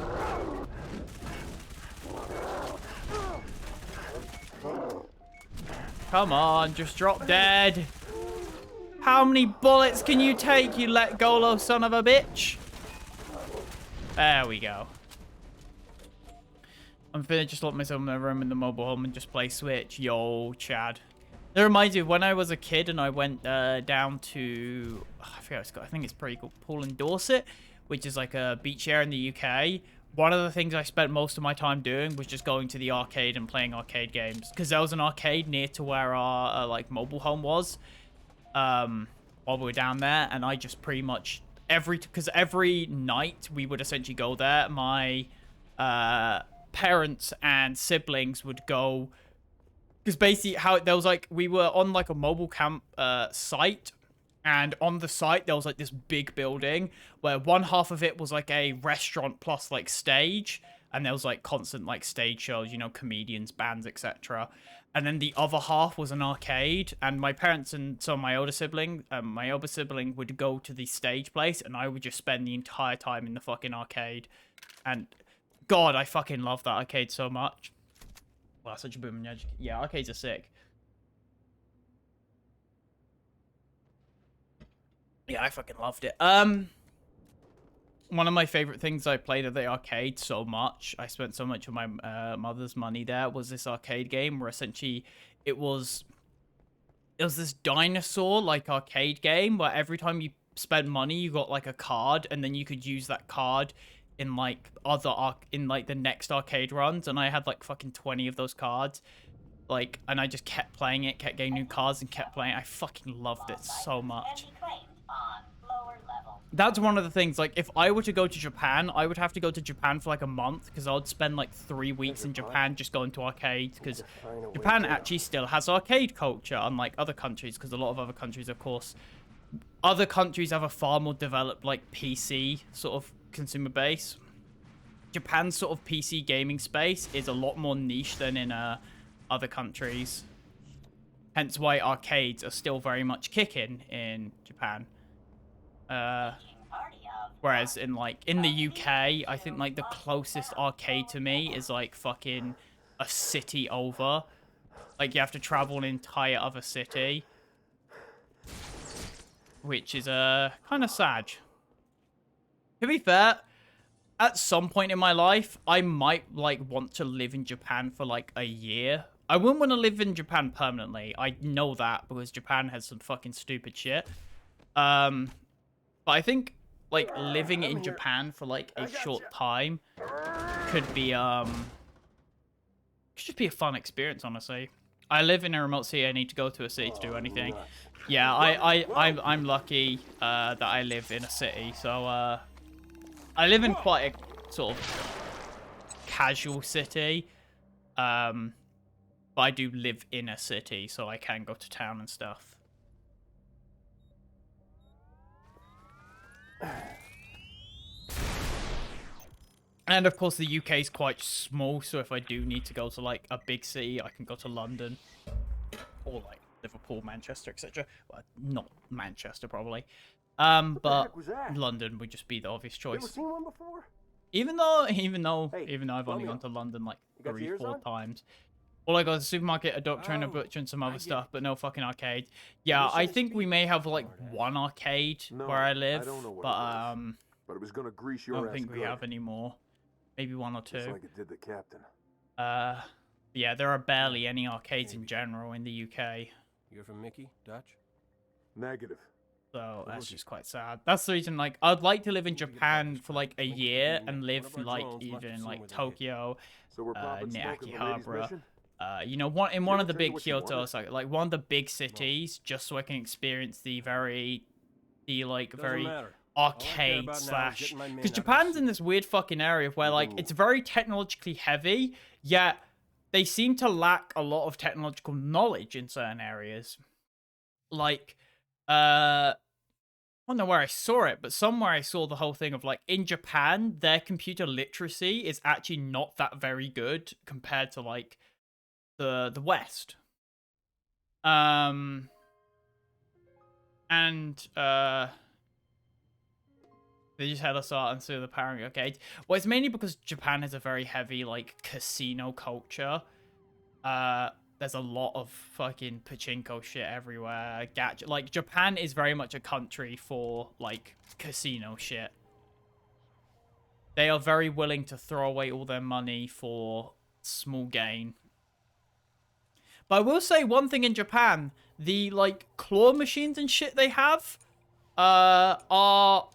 Come on, just drop dead. How many bullets can you take, you let go, son of a bitch? There we go. I'm finna just lock myself in my room in the mobile home and just play Switch. Yo, Chad. That reminds me of when I was a kid and I went down to, I forget what it's called. I think it's pretty cool. Poole in Dorset, which is like a beach area in the UK. One of the things I spent most of my time doing was just going to the arcade and playing arcade games. Because there was an arcade near to where our like mobile home was while we were down there. And I just pretty much, because every night we would essentially go there. My parents and siblings would go... Because basically, there was like, we were on like a mobile camp site, and on the site there was like this big building where one half of it was like a restaurant plus like stage, and there was like constant like stage shows, you know, comedians, bands, etc. And then the other half was an arcade, and my parents and so my older sibling would go to the stage place, and I would just spend the entire time in the fucking arcade. And God, I fucking love that arcade so much. Wow, such a booming edge. Yeah, arcades are sick. Yeah, I fucking loved it. One of my favorite things I played at the arcade so much, I spent so much of my mother's money there, was this arcade game where essentially it was this dinosaur like arcade game where every time you spent money you got like a card, and then you could use that card in like the next arcade runs, and I had like fucking 20 of those cards, like, and I just kept playing it, kept getting new cards and kept playing. I fucking loved it so much. Enemy claimed on lower level. that's one of the things. Like, if I were to go to Japan, I would have to go to Japan for like a month because I'd spend like 3 weeks in Japan just going to arcades because Japan actually still has arcade culture, unlike other countries. Because a lot of other countries, of course, other countries have a far more developed like PC sort of consumer base. Japan's sort of PC gaming space is a lot more niche than in other countries. Hence why arcades are still very much kicking in Japan. Whereas in the UK, I think like the closest arcade to me is like fucking a city over. Like you have to travel an entire other city. Which is kind of sad. To be fair, at some point in my life, I might like want to live in Japan for like a year. I wouldn't want to live in Japan permanently. I know that because Japan has some fucking stupid shit. But I think like living in Japan for like a short time could be could just be a fun experience, honestly. I live in a remote city. I need to go to a city to do anything. Yeah, I'm lucky that I live in a city. So I live in quite a sort of casual city. But I do live in a city, so I can go to town and stuff. And of course, the UK is quite small, so if I do need to go to like a big city, I can go to London or like Liverpool, Manchester, etc. Well, not Manchester probably, but London would just be the obvious choice. Ever seen one before? Even though I've only gone to London like 3-4 times. All I got is a supermarket, a doctor, and a butcher, and some other stuff, but no fucking arcade. Yeah, I think we may have like one arcade where I live, but it was gonna grease I your don't think we have any more. Maybe one or Just two. like it did the captain. Yeah, there are barely any arcades in general in the UK, You're from Mickey, Dutch? Negative. so that's just quite sad. That's the reason, like, I'd like to live in Japan for like a year and live like either in like Tokyo, So we're probably near smoking the ladies' Akihabara. mission? You know, one of the tell you big what you Kyotos, like one of the big cities, just so I can experience the very matter. arcade about now is slash, getting my men because out of Japan's the in this weird fucking area where like it's very technologically heavy, yet they seem to lack a lot of technological knowledge in certain areas. Like, I don't know where I saw it, but somewhere I saw the whole thing of like in Japan, their computer literacy is actually not that very good compared to like the West. They just had us out into the powering arcade. Well, it's mainly because Japan has a very heavy like casino culture. There's a lot of fucking pachinko shit everywhere. Like Japan is very much a country for like casino shit. They are very willing to throw away all their money for small gain. But I will say one thing in Japan, the like claw machines and shit they have are,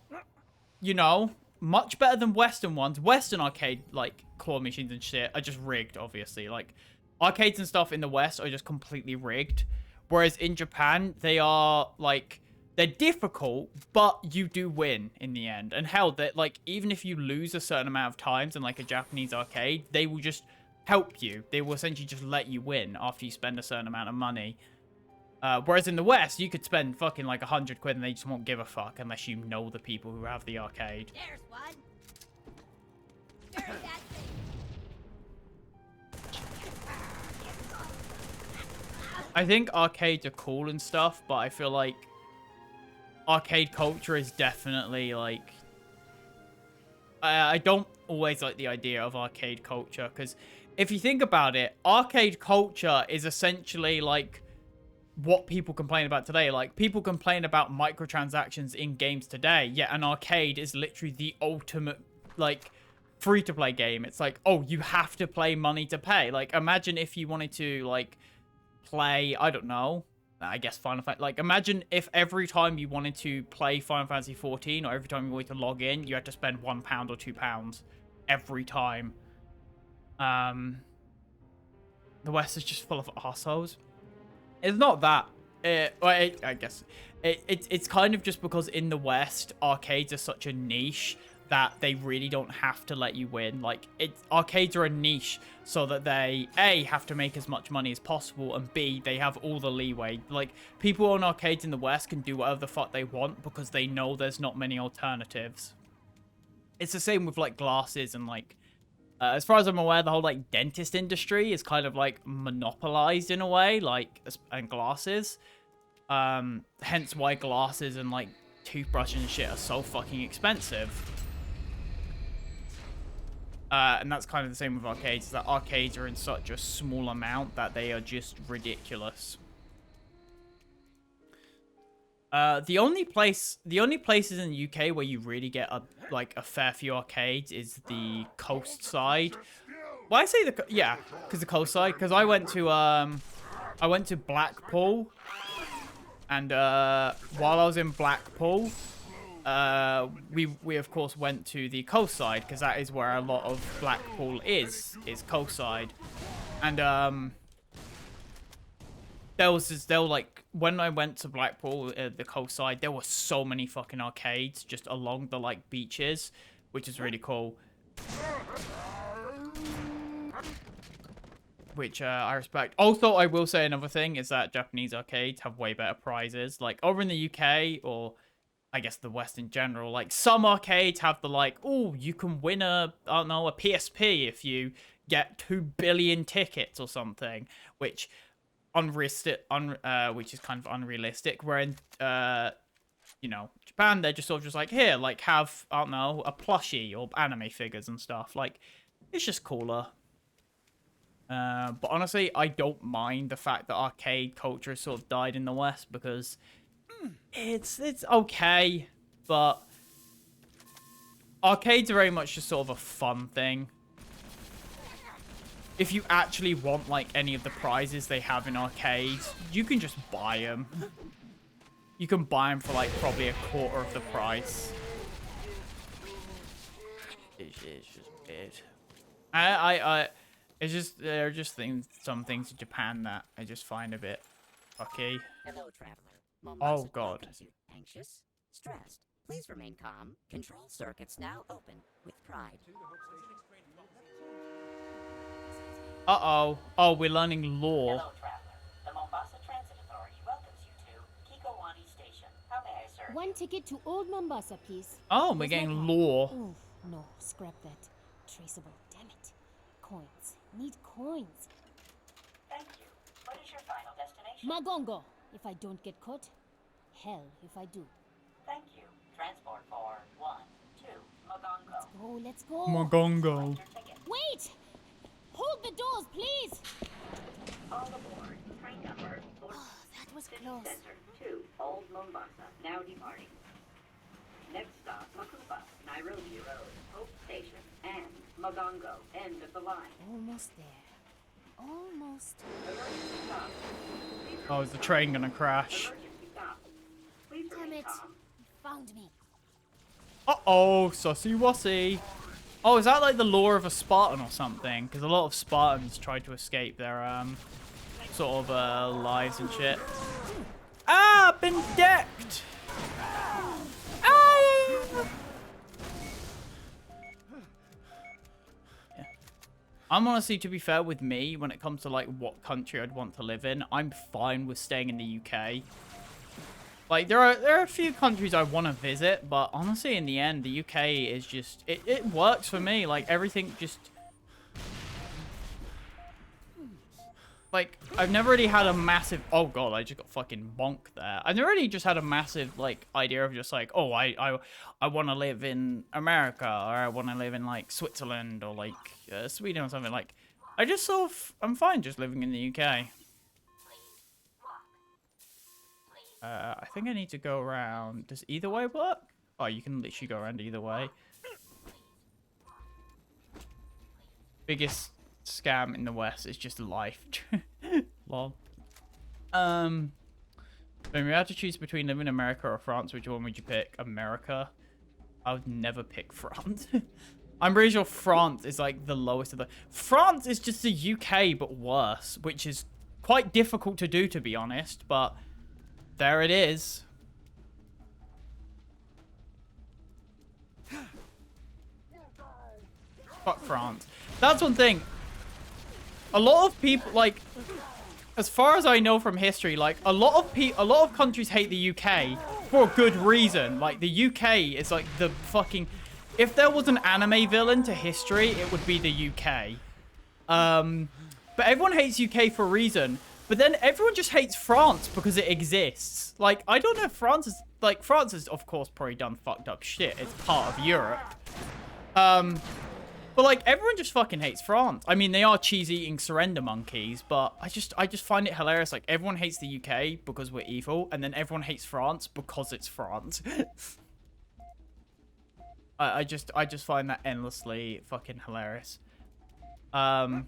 you know, much better than Western ones. Western arcade like claw machines and shit are just rigged, obviously. Like arcades and stuff in the West are just completely rigged. Whereas in Japan, they are like, they're difficult, but you do win in the end. And hell, that like even if you lose a certain amount of times in like a Japanese arcade, they will just help you. They will essentially just let you win after you spend a certain amount of money. Whereas in the West, you could spend fucking like 100 quid and they just won't give a fuck unless you know the people who have the arcade. There's one. There's that thing. I think arcades are cool and stuff, but I feel like arcade culture is definitely like... I don't always like the idea of arcade culture, because if you think about it, arcade culture is essentially like what people complain about today. Like, people complain about microtransactions in games today, yet an arcade is literally the ultimate, like, free-to-play game. It's like, oh, you have to pay money to pay. Like, imagine if you wanted to, like, play, I don't know, I guess Final Fantasy. Like, imagine if every time you wanted to play Final Fantasy 14 or every time you wanted to log in, you had to spend £1 or £2 every time. The West is just full of assholes. It's not that. I guess it's kind of just because in the West, arcades are such a niche that they really don't have to let you win. Like, arcades are a niche so that they, A, have to make as much money as possible, and B, they have all the leeway. Like, people on arcades in the West can do whatever the fuck they want because they know there's not many alternatives. It's the same with, like, glasses and, like, as far as I'm aware, the whole, like, dentist industry is kind of, like, monopolized in a way, like, and glasses. Hence why glasses and, like, toothbrushes and shit are so fucking expensive. And that's kind of the same with arcades, that arcades are in such a small amount that they are just ridiculous. The only places in the UK where you really get a fair few arcades is the coast side. Well, I say because the coast side, because I went to Blackpool, and while I was in Blackpool, we of course went to the coast side because that is where a lot of Blackpool is coast side, and when I went to Blackpool, the coast side, there were so many fucking arcades just along the like beaches, which is really cool. Which I respect. Also, I will say another thing is that Japanese arcades have way better prizes. Like over in the UK, or I guess the West in general, like some arcades have the like, oh, you can win a PSP if you get 2 billion tickets or something, which which is kind of unrealistic. Where in Japan, they're just sort of just like, here, like have, I don't know, a plushie or anime figures and stuff. Like, it's just cooler. But honestly, I don't mind the fact that arcade culture has sort of died in the West because it's okay, but arcades are very much just sort of a fun thing. If you actually want like any of the prizes they have in arcades, you can just buy them. You can buy them for like probably a quarter of the price. It's just weird. It's just, there are just some things in Japan that I just find a bit fucky. Hello, traveler. Oh god. Anxious? Stressed? Please remain calm. Control circuits now open with pride. Uh-oh. Oh, we're learning lore. Hello, traveler. The Mombasa Transit Authority welcomes you to Kikowani Station. How may I serve? One ticket to Old Mombasa, please. Oh, we're getting lore. Oh, no, scrap that. Traceable, damn it. Coins. Need coins. Thank you. What is your final destination? Magongo, if I don't get caught. Hell, if I do. Thank you. Transport for 1, 2, Mogongo. Let's go. Magongo. Your ticket. Wait! Hold the doors, please! All aboard. Train number 4. Oh, that was City close. Center 2, Old Mombasa, now departing. Next stop, Makupa, Nairobi Road, Hope Station, and Mogongo, end of the line. Almost there. Almost. Emergency stop. Please Oh, is the train gonna crash? Emergency stop. Please Damn remain it. calm. Found me. Uh-oh, sussy wussy. Oh, is that like the lore of a Spartan or something? Because a lot of Spartans tried to escape their, sort of, lives and shit. Ah, been decked! Ah! Yeah. I'm honestly, to be fair with me, when it comes to, like, what country I'd want to live in, I'm fine with staying in the UK. Like, there are a few countries I want to visit, but honestly, in the end, the UK is just... It works for me. Like, everything just... Like, I've never really had a massive... Oh, God, I just got fucking bonked there. I've never really just had a massive, like, idea of just, like, oh, I want to live in America, or I want to live in, like, Switzerland, or, like, Sweden or something. Like, I just sort of... I'm fine just living in the UK. I think I need to go around. Does either way work? Oh, you can literally go around either way. Biggest scam in the West is just life. Lol. When we had to choose between living in America or France, which one would you pick? America. I would never pick France. I'm pretty sure France is like the lowest of the... France is just the UK, but worse, which is quite difficult to do, to be honest, but... there it is. Fuck France. That's one thing. A lot of people, like, as far as I know from history, like, a lot of countries hate the UK for a good reason. Like, the UK is like the fucking... If there was an anime villain to history, it would be the UK. But everyone hates UK for a reason. But then everyone just hates France because it exists. Like, I don't know if France is... Like, France has, of course, probably done fucked up shit. It's part of Europe. But, like, everyone just fucking hates France. I mean, they are cheese-eating surrender monkeys, but I just find it hilarious. Like, everyone hates the UK because we're evil, and then everyone hates France because it's France. I just find that endlessly fucking hilarious. But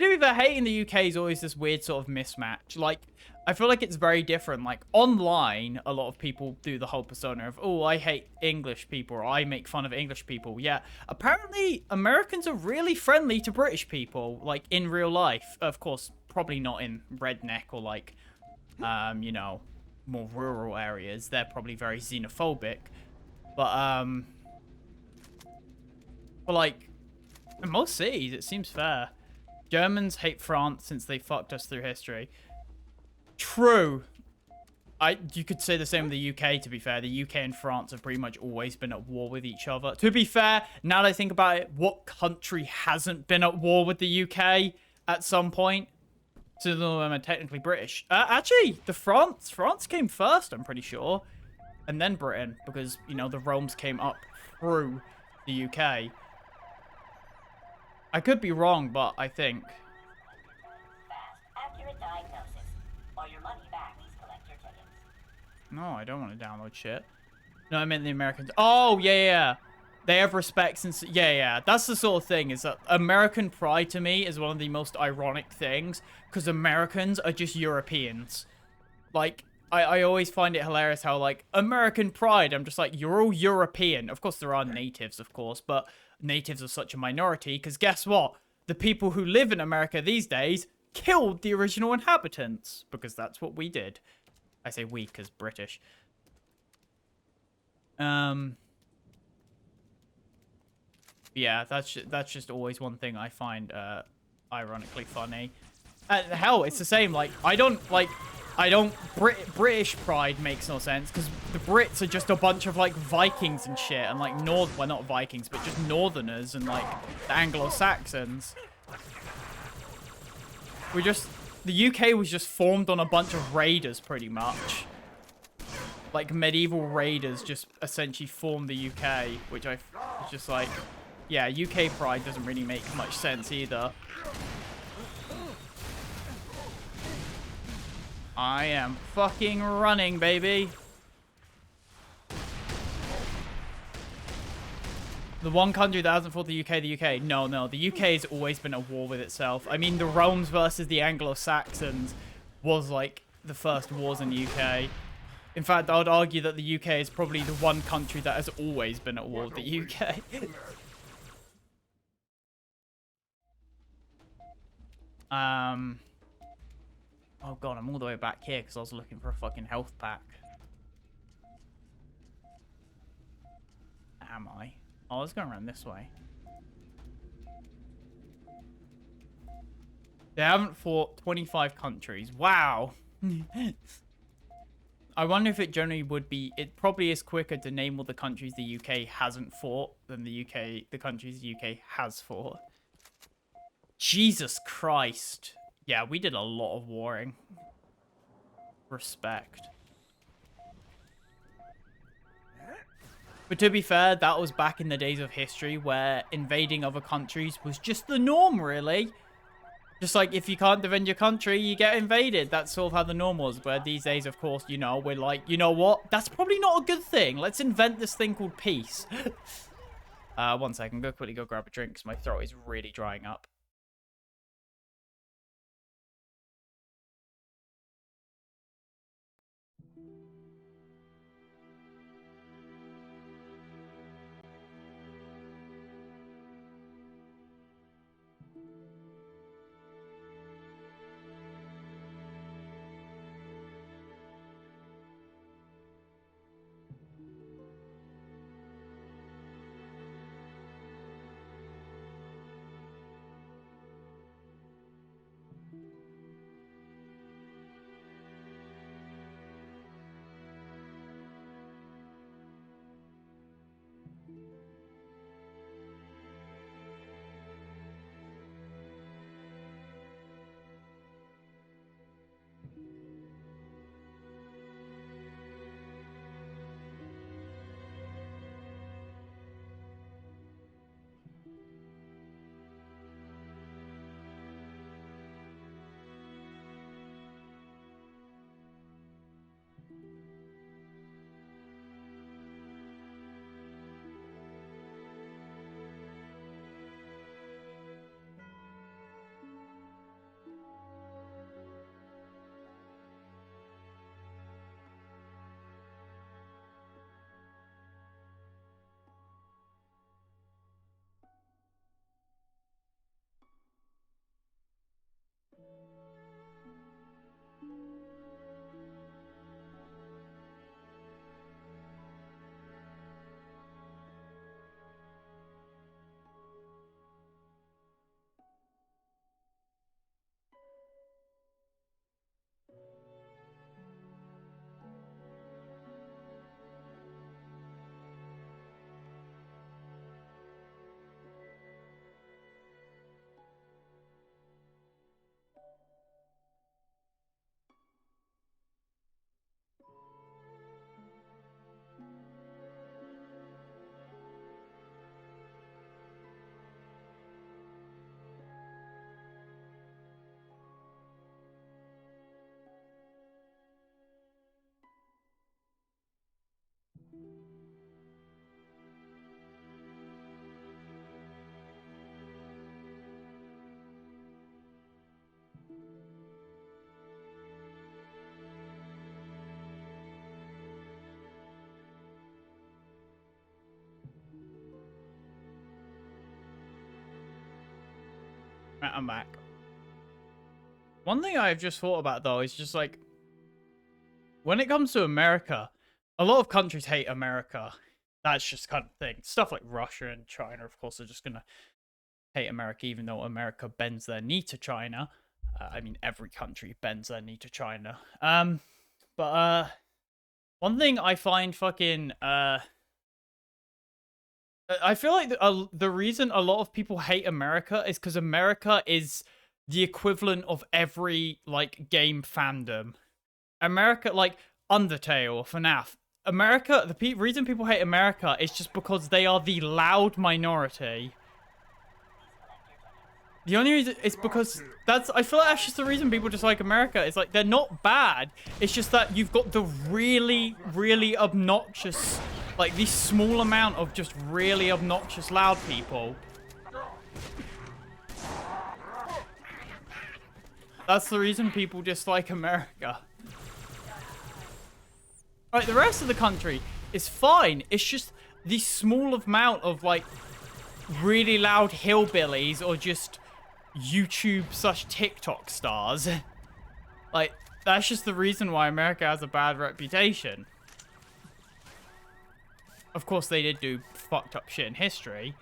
to be fair, hating the UK is always this weird sort of mismatch. Like, I feel like it's very different. Like, online, a lot of people do the whole persona of, oh, I hate English people, or I make fun of English people. Yeah, apparently, Americans are really friendly to British people, like, in real life. Of course, probably not in redneck or, like, you know, more rural areas. They're probably very xenophobic. But, like, in most cities, it seems fair. Germans hate France since they fucked us through history. True. You could say the same with the UK, to be fair. The UK and France have pretty much always been at war with each other. To be fair, now that I think about it, what country hasn't been at war with the UK at some point? Some of them are technically British. Actually, France came first, I'm pretty sure. And then Britain, because, you know, the Rome's came up through the UK. I could be wrong, but I think. Fast, accurate diagnosis. Or your money back, these collector tickets. No, I don't want to download shit. No, I meant the Americans. Oh, yeah. They have respect since... Yeah. That's the sort of thing, is that American pride to me is one of the most ironic things, because Americans are just Europeans. Like, I always find it hilarious how, like, American pride, I'm just like, you're all European. Of course, there are natives, of course, but natives are such a minority, because guess what? The people who live in America these days killed the original inhabitants, because that's what we did. I say we, because British. Yeah, that's just always one thing I find ironically funny. Hell, it's the same. Like, British pride makes no sense because the Brits are just a bunch of like Vikings and shit, and like well, not Vikings, but just Northerners and like the Anglo-Saxons. The UK was just formed on a bunch of raiders, pretty much. Like medieval raiders just essentially formed the UK, which it's just like, yeah, UK pride doesn't really make much sense either. I am fucking running, baby. The one country that hasn't fought the UK. No, the UK has always been at war with itself. I mean, the Romans versus the Anglo-Saxons was like the first wars in the UK. In fact, I would argue that the UK is probably the one country that has always been at war with the UK. Oh god, I'm all the way back here because I was looking for a fucking health pack. Am I? Oh, let's go around this way. They haven't fought 25 countries. Wow. I wonder if it generally would be... It probably is quicker to name all the countries the UK hasn't fought than the countries the UK has fought. Jesus Christ. Yeah, we did a lot of warring. Respect. But to be fair, that was back in the days of history where invading other countries was just the norm, really. Just like, if you can't defend your country, you get invaded. That's sort of how the norm was. But these days, of course, you know, we're like, you know what? That's probably not a good thing. Let's invent this thing called peace. 1 second. Go quickly go grab a drink because my throat is really drying up. Right, I'm back. One thing I've just thought about, though, is just like, when it comes to America, a lot of countries hate America. That's just kind of thing. Stuff like Russia and China, of course, are just going to hate America, even though America bends their knee to China. I mean, every country bends their knee to China. But one thing I find fucking, I feel like the reason a lot of people hate America is because America is the equivalent of every, like, game fandom. America, like, Undertale or FNAF. America, the reason people hate America is just because they are the loud minority. The only reason is because I feel like that's just the reason people dislike America. It's like, they're not bad. It's just that you've got the really, really obnoxious, like, this small amount of just really obnoxious loud people. That's the reason people dislike America. Right, the rest of the country is fine. It's just the small amount of, like, really loud hillbillies or just YouTube/TikTok stars. Like, that's just the reason why America has a bad reputation. Of course, they did do fucked up shit in history.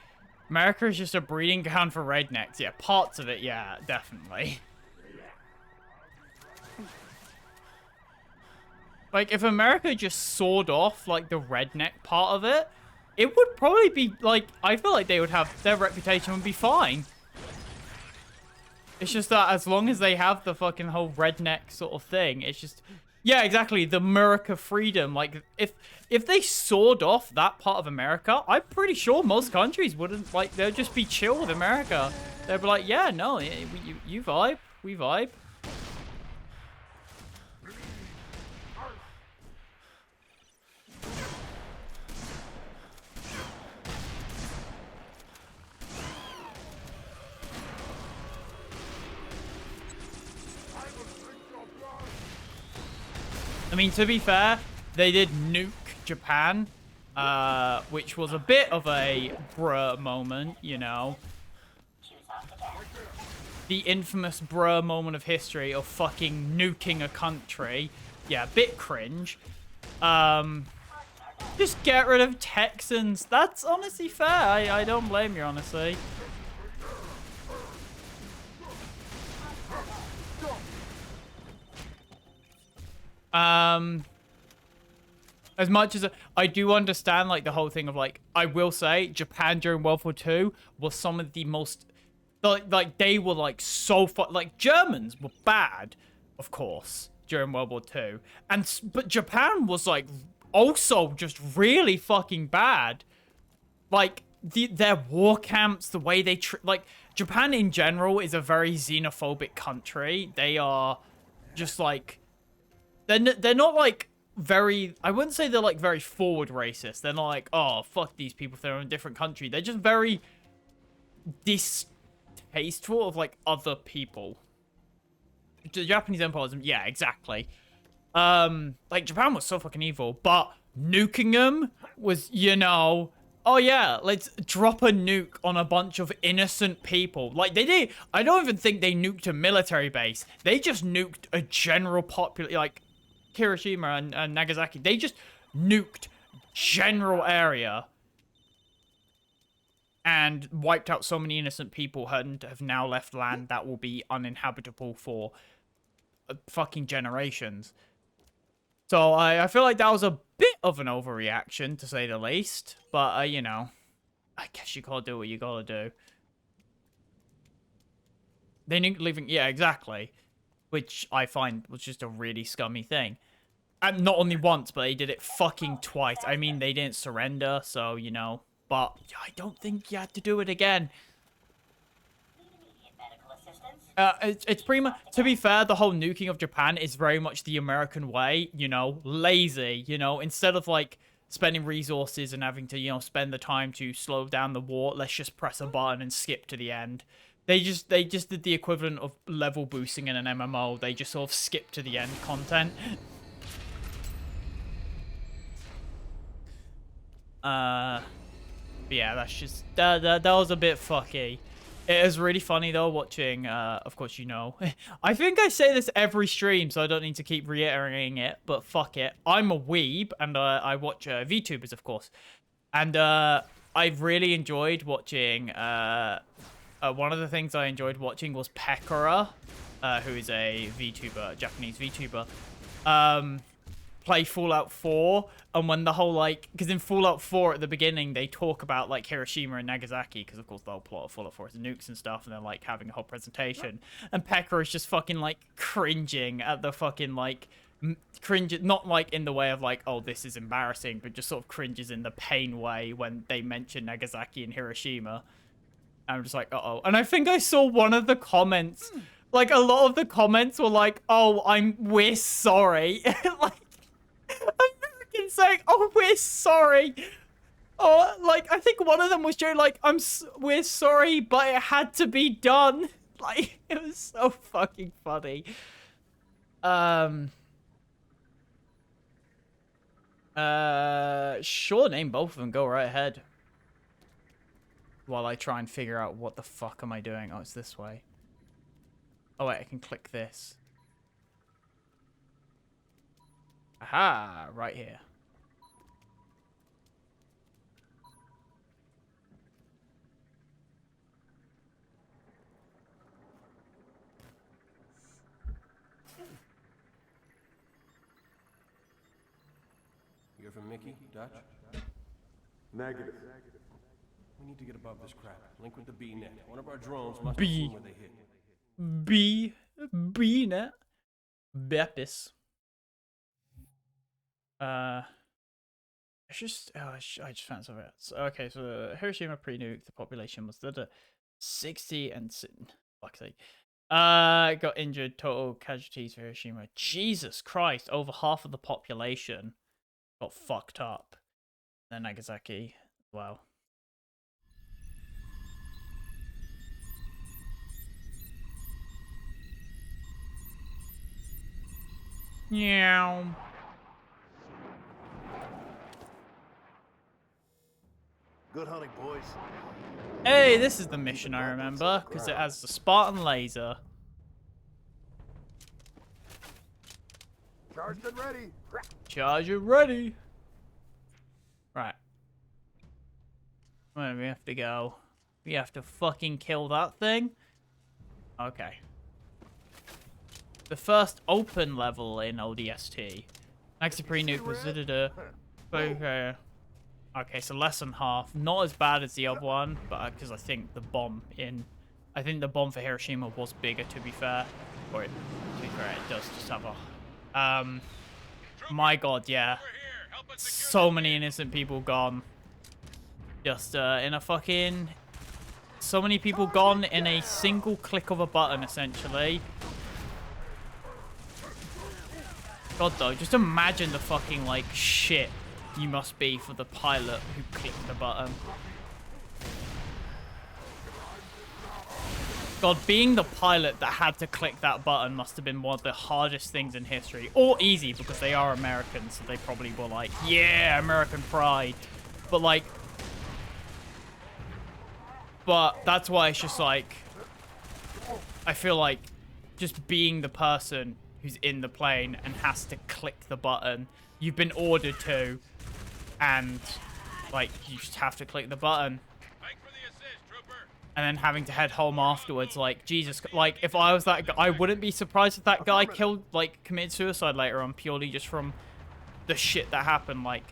America is just a breeding ground for rednecks. Yeah, parts of it, yeah, definitely. Like, if America just sawed off, like, the redneck part of it, it would probably be, like, I feel like they would have, their reputation would be fine. It's just that as long as they have the fucking whole redneck sort of thing, it's just, yeah, exactly, the America freedom. Like, if they sawed off that part of America, I'm pretty sure most countries wouldn't, like, they'd just be chill with America. They'd be like, yeah, no, you vibe, we vibe. I mean, to be fair, they did nuke Japan, which was a bit of a bruh moment, you know. The infamous bruh moment of history of fucking nuking a country. Yeah, a bit cringe. Just get rid of Texans. That's honestly fair. I don't blame you, honestly. As much as I do understand, like, the whole thing of, like, I will say Japan during World War II was some of the most, like they were, like, so like, Germans were bad, of course, during World War II, but Japan was, like, also just really fucking bad. Like, their war camps, the way they like, Japan in general is a very xenophobic country. They are just, like, they're not, like, very, I wouldn't say they're, like, very forward racist. They're not like, oh, fuck these people if they're in a different country. They're just very distasteful of, like, other people. The Japanese Empire, yeah, exactly. Like, Japan was so fucking evil, but nuking them was, you know, oh yeah, let's drop a nuke on a bunch of innocent people. Like, they did, I don't even think they nuked a military base. They just nuked a general population, like, Hiroshima and Nagasaki. They just nuked general area and wiped out so many innocent people and have now left land that will be uninhabitable for fucking generations. So I feel like that was a bit of an overreaction, to say the least. But, you know, I guess you gotta do what you gotta do. They nuked leaving, yeah, exactly. Which I find was just a really scummy thing. And not only once, but they did it fucking twice. I mean, they didn't surrender, so, you know. But I don't think you had to do it again. It's pretty much, to be fair, the whole nuking of Japan is very much the American way, you know, lazy, you know, instead of, like, spending resources and having to, you know, spend the time to slow down the war, let's just press a button and skip to the end. They just did the equivalent of level boosting in an MMO. They just sort of skipped to the end content. But yeah, that's just, that was a bit fucky. It is really funny though watching, of course you know, I think I say this every stream so I don't need to keep reiterating it, but fuck it. I'm a weeb and I watch VTubers of course. And I've really enjoyed watching, one of the things I enjoyed watching was Pekora, who is a VTuber, Japanese VTuber, play Fallout 4, and when the whole, like, because in Fallout 4 at the beginning, they talk about, like, Hiroshima and Nagasaki, because, of course, the whole plot of Fallout 4 is nukes and stuff, and they're, like, having a whole presentation, and Pekora is just fucking, like, cringing at the fucking, like, not, like, in the way of, like, oh, this is embarrassing, but just sort of cringes in the pain way when they mention Nagasaki and Hiroshima. I'm just like, uh-oh. And I think I saw one of the comments, like, a lot of the comments were like, oh, we're sorry. Like, Americans saying, oh, we're sorry. Or, like, I think one of them was just like, we're sorry, but it had to be done. Like, it was so fucking funny. Sure, name both of them. Go right ahead. While I try and figure out what the fuck am I doing. Oh, it's this way. Oh, wait, I can click this. Aha, right here. You hear from Mickey, Dutch? Negative. We need to get above this crap. Link with the B-net. One of our drones must have B. seen where they hit. B-net. Bepis. It's just, I just found something else. Okay, so Hiroshima pre-nuke, the population was 60 and, fuck's sake. Got injured, total casualties for Hiroshima. Jesus Christ, over half of the population got fucked up. Then Nagasaki, wow. Meow. Good hunting, boys. Hey, this is the mission I remember, because it has the Spartan laser. Charged and ready. Charger ready. Right. Where do we have to go? We have to fucking kill that thing? Okay. The first open level in ODST. Next to pre-nuke was okay. Okay, so less than half. Not as bad as the other one, but because I think the bomb for Hiroshima was bigger, to be fair. Or to be fair, it does just have a my god, yeah. So many innocent people gone. Just in a fucking so many people gone in a single click of a button, essentially. God, though, just imagine the fucking, like, shit you must be for the pilot who clicked the button. God, being the pilot that had to click that button must have been one of the hardest things in history. Or easy, because they are Americans, so they probably were like, yeah, American pride. But, like... But that's why it's just, like... I feel like just being the person who's in the plane and has to click the button. You've been ordered to, and, like, you just have to click the button. And then having to head home afterwards, like, Jesus, like, if I was that guy, I wouldn't be surprised if that guy committed suicide later on, purely just from the shit that happened. Like,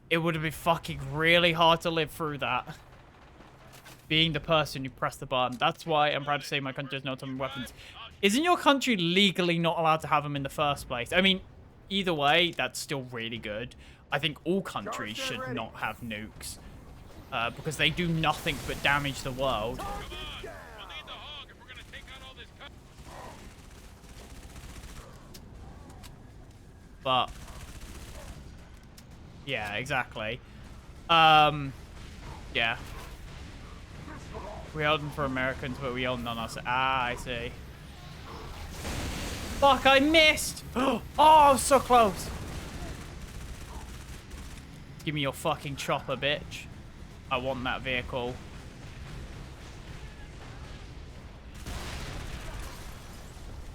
it would have been fucking really hard to live through that. Being the person who pressed the button. That's why I'm proud to say my country has no atomic weapons. Isn't your country legally not allowed to have them in the first place? I mean, either way, that's still really good. I think all countries should not have nukes. Because they do nothing but damage the world. But... yeah, exactly. Yeah. We held them for Americans, but we held none of us. Ah, I see. Fuck, I missed! Oh, so close! Give me your fucking chopper, bitch. I want that vehicle.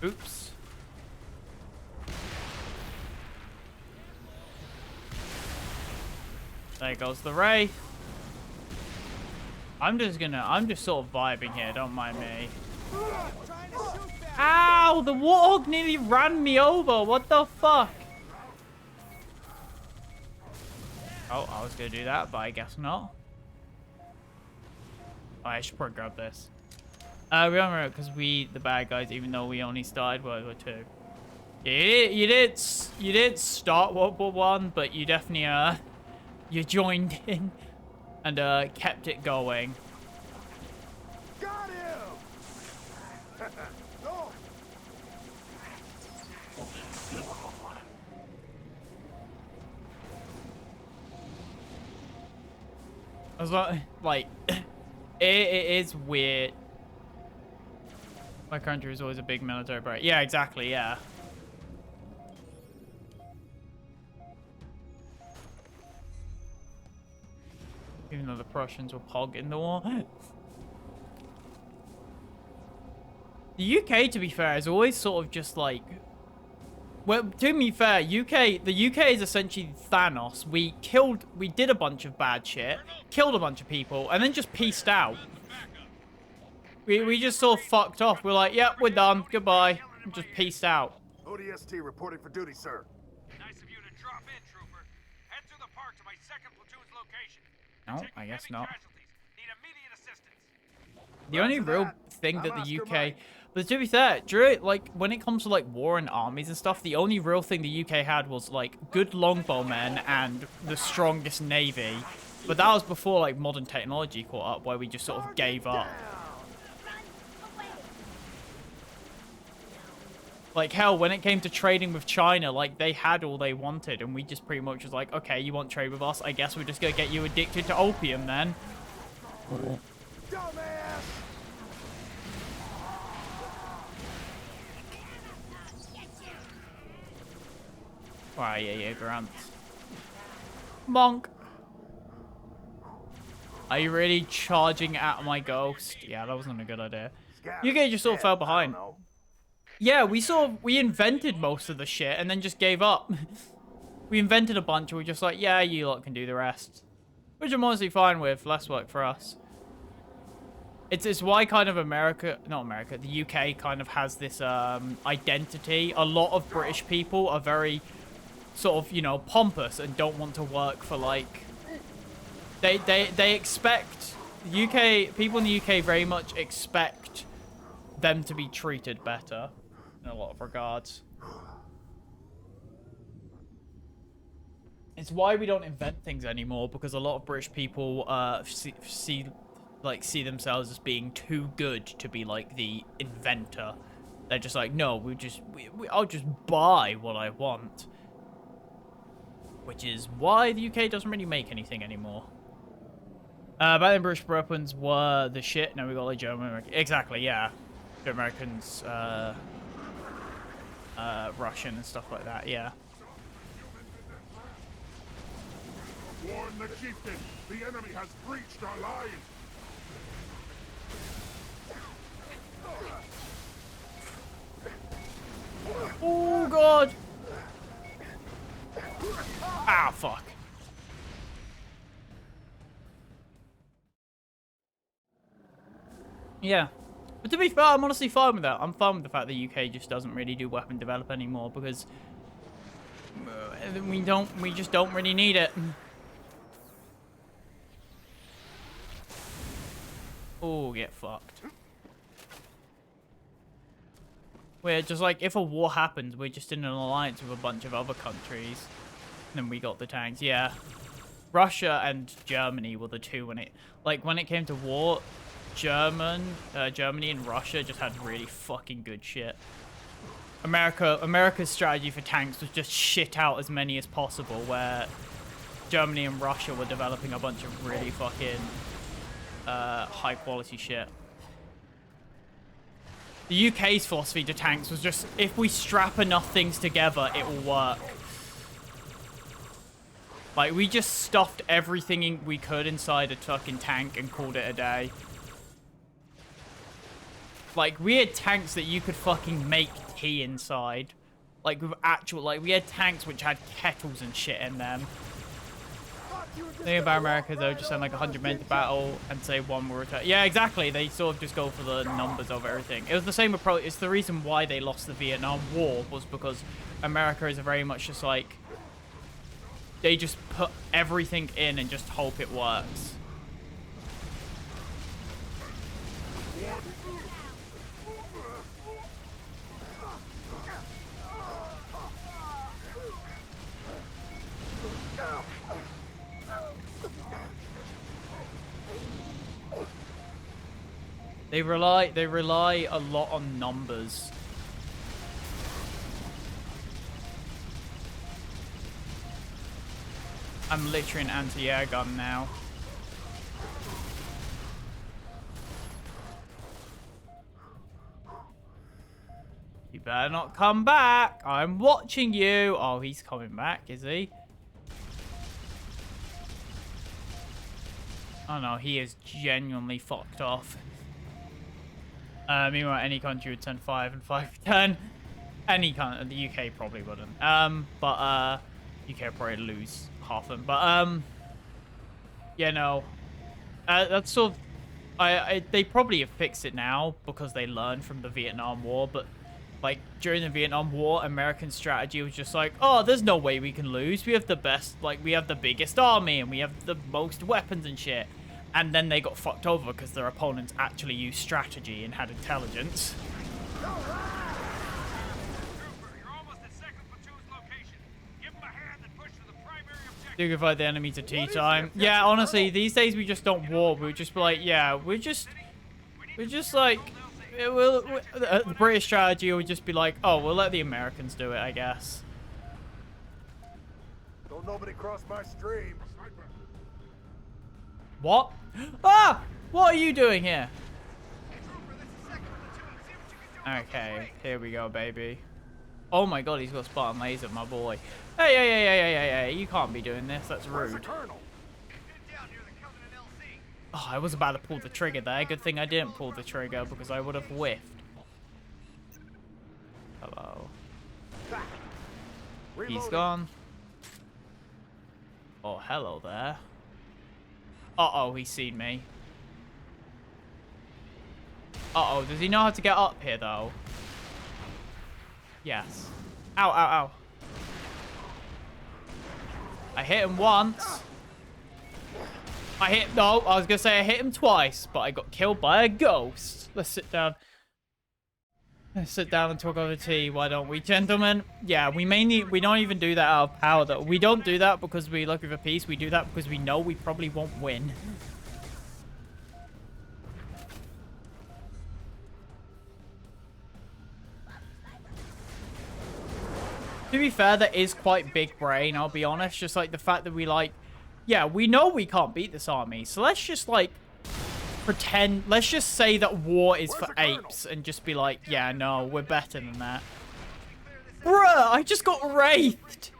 Oops. There goes the Wraith. I'm just sort of vibing here, don't mind me. Ow! The warthog nearly ran me over. What the fuck? Oh, I was gonna do that, but I guess not. Oh, I should probably grab this. Remember, because we, the bad guys, even though we only started World War II. Yeah, you did start World War One, but you definitely, you joined in and, kept it going. Got him! No! I was like, it is weird. My country is always a big military break. Yeah, exactly, yeah. Even though the Prussians were pogging the war. The UK, to be fair, is always sort of just like... Well, to be fair, the UK is essentially Thanos. We did a bunch of bad shit, killed a bunch of people, and then just pieced out. We just sort of fucked off. We're like, yep, we're done. Goodbye. And just pieced out. ODST reporting for duty, sir. Nice of you to drop in, trooper. Head through the park to my second platoon's location. No, I guess not. Need immediate assistance. The only real thing that the UK... But to be fair, during, like, when it comes to, like, war and armies and stuff, the only real thing the UK had was, like, good longbowmen and the strongest navy. But that was before, like, modern technology caught up, where we just sort of gave up. Like, hell, when it came to trading with China, like, they had all they wanted, and we just pretty much was like, okay, you want trade with us? I guess we're just gonna get you addicted to opium, then. Dumbass! Right, yeah, grunts. Monk. Are you really charging at my ghost? Yeah, that wasn't a good idea. UK just sort of fell behind. Yeah, we invented most of the shit and then just gave up. We invented a bunch and we're just like, yeah, you lot can do the rest. Which I'm honestly fine with. Less work for us. It's why kind of the UK kind of has this identity. A lot of British people are very sort of, you know, pompous and don't want to work for, like, they expect the UK people in the UK very much expect them to be treated better in a lot of regards. It's why we don't invent things anymore, because a lot of British people see themselves as being too good to be like the inventor. They're just like, no, I'll just buy what I want. Which is why the UK doesn't really make anything anymore. Back then, British weapons were the shit. Now we got like German, exactly, yeah. The Americans, Russian and stuff like that, yeah. Warn the chieftain! The enemy has breached our lines! Oh, God! Ah, fuck. Yeah. But to be fair, I'm honestly fine with that. I'm fine with the fact that the UK just doesn't really do weapon develop anymore, because we just don't really need it. Oh, get fucked. We're just like, if a war happens, we're just in an alliance with a bunch of other countries. And then we got the tanks, yeah. Russia and Germany were the two when it came to war. Germany and Russia just had really fucking good shit. America's strategy for tanks was just shit out as many as possible, where Germany and Russia were developing a bunch of really fucking high quality shit. The UK's philosophy to tanks was just, if we strap enough things together, it will work. Like, we just stuffed everything we could inside a fucking tank and called it a day. Like, we had tanks that you could fucking make tea inside. Like, with actual, like, we had tanks which had kettles and shit in them. The thing about America, though, just send like 100 men to battle and say one will return. Yeah, exactly. They sort of just go for the numbers of everything. It was the same approach. It's the reason why they lost the Vietnam War was because America is very much just like, they just put everything in and just hope it works. They rely a lot on numbers. I'm literally an anti-air gun now. You better not come back. I'm watching you. Oh, he's coming back, is he? Oh no, he is genuinely fucked off. Meanwhile, any country would send 5 and 5 for 10. Any country, the UK probably wouldn't. But UK would probably lose half them. But yeah, no, that's sort of. They probably have fixed it now because they learned from the Vietnam War. But like during the Vietnam War, American strategy was just like, oh, there's no way we can lose. We have the best, like we have the biggest army and we have the most weapons and shit. And then they got fucked over because their opponents actually used strategy and had intelligence. Do you fight the enemy to tea time? Yeah, honestly, these days we just don't war. We just be like, yeah, we're just like, the British strategy would just be like, oh, we'll let the Americans do it, I guess. Don't nobody cross my stream. What? Ah! What are you doing here? Okay, here we go, baby. Oh my god, he's got Spartan laser, my boy. Hey, you can't be doing this. That's rude. Oh, I was about to pull the trigger there. Good thing I didn't pull the trigger because I would have whiffed. Hello. He's gone. Oh, hello there. Uh-oh, he's seen me. Uh-oh, does he know how to get up here, though? Yes. Ow, ow, ow. I hit him once. No, I was going to say I hit him twice, but I got killed by a ghost. Let's sit down. Let's sit down and talk over tea, why don't we, gentlemen? Yeah, we don't even do that out of power, though. We don't do that because we're looking for peace. We do that because we know we probably won't win. To be fair, that is quite big brain, I'll be honest. Just like the fact that we like, yeah, we know we can't beat this army. So let's just like pretend, let's just say that war is for apes and just be like, yeah, no, we're better than that. Bruh, I just got wraithed.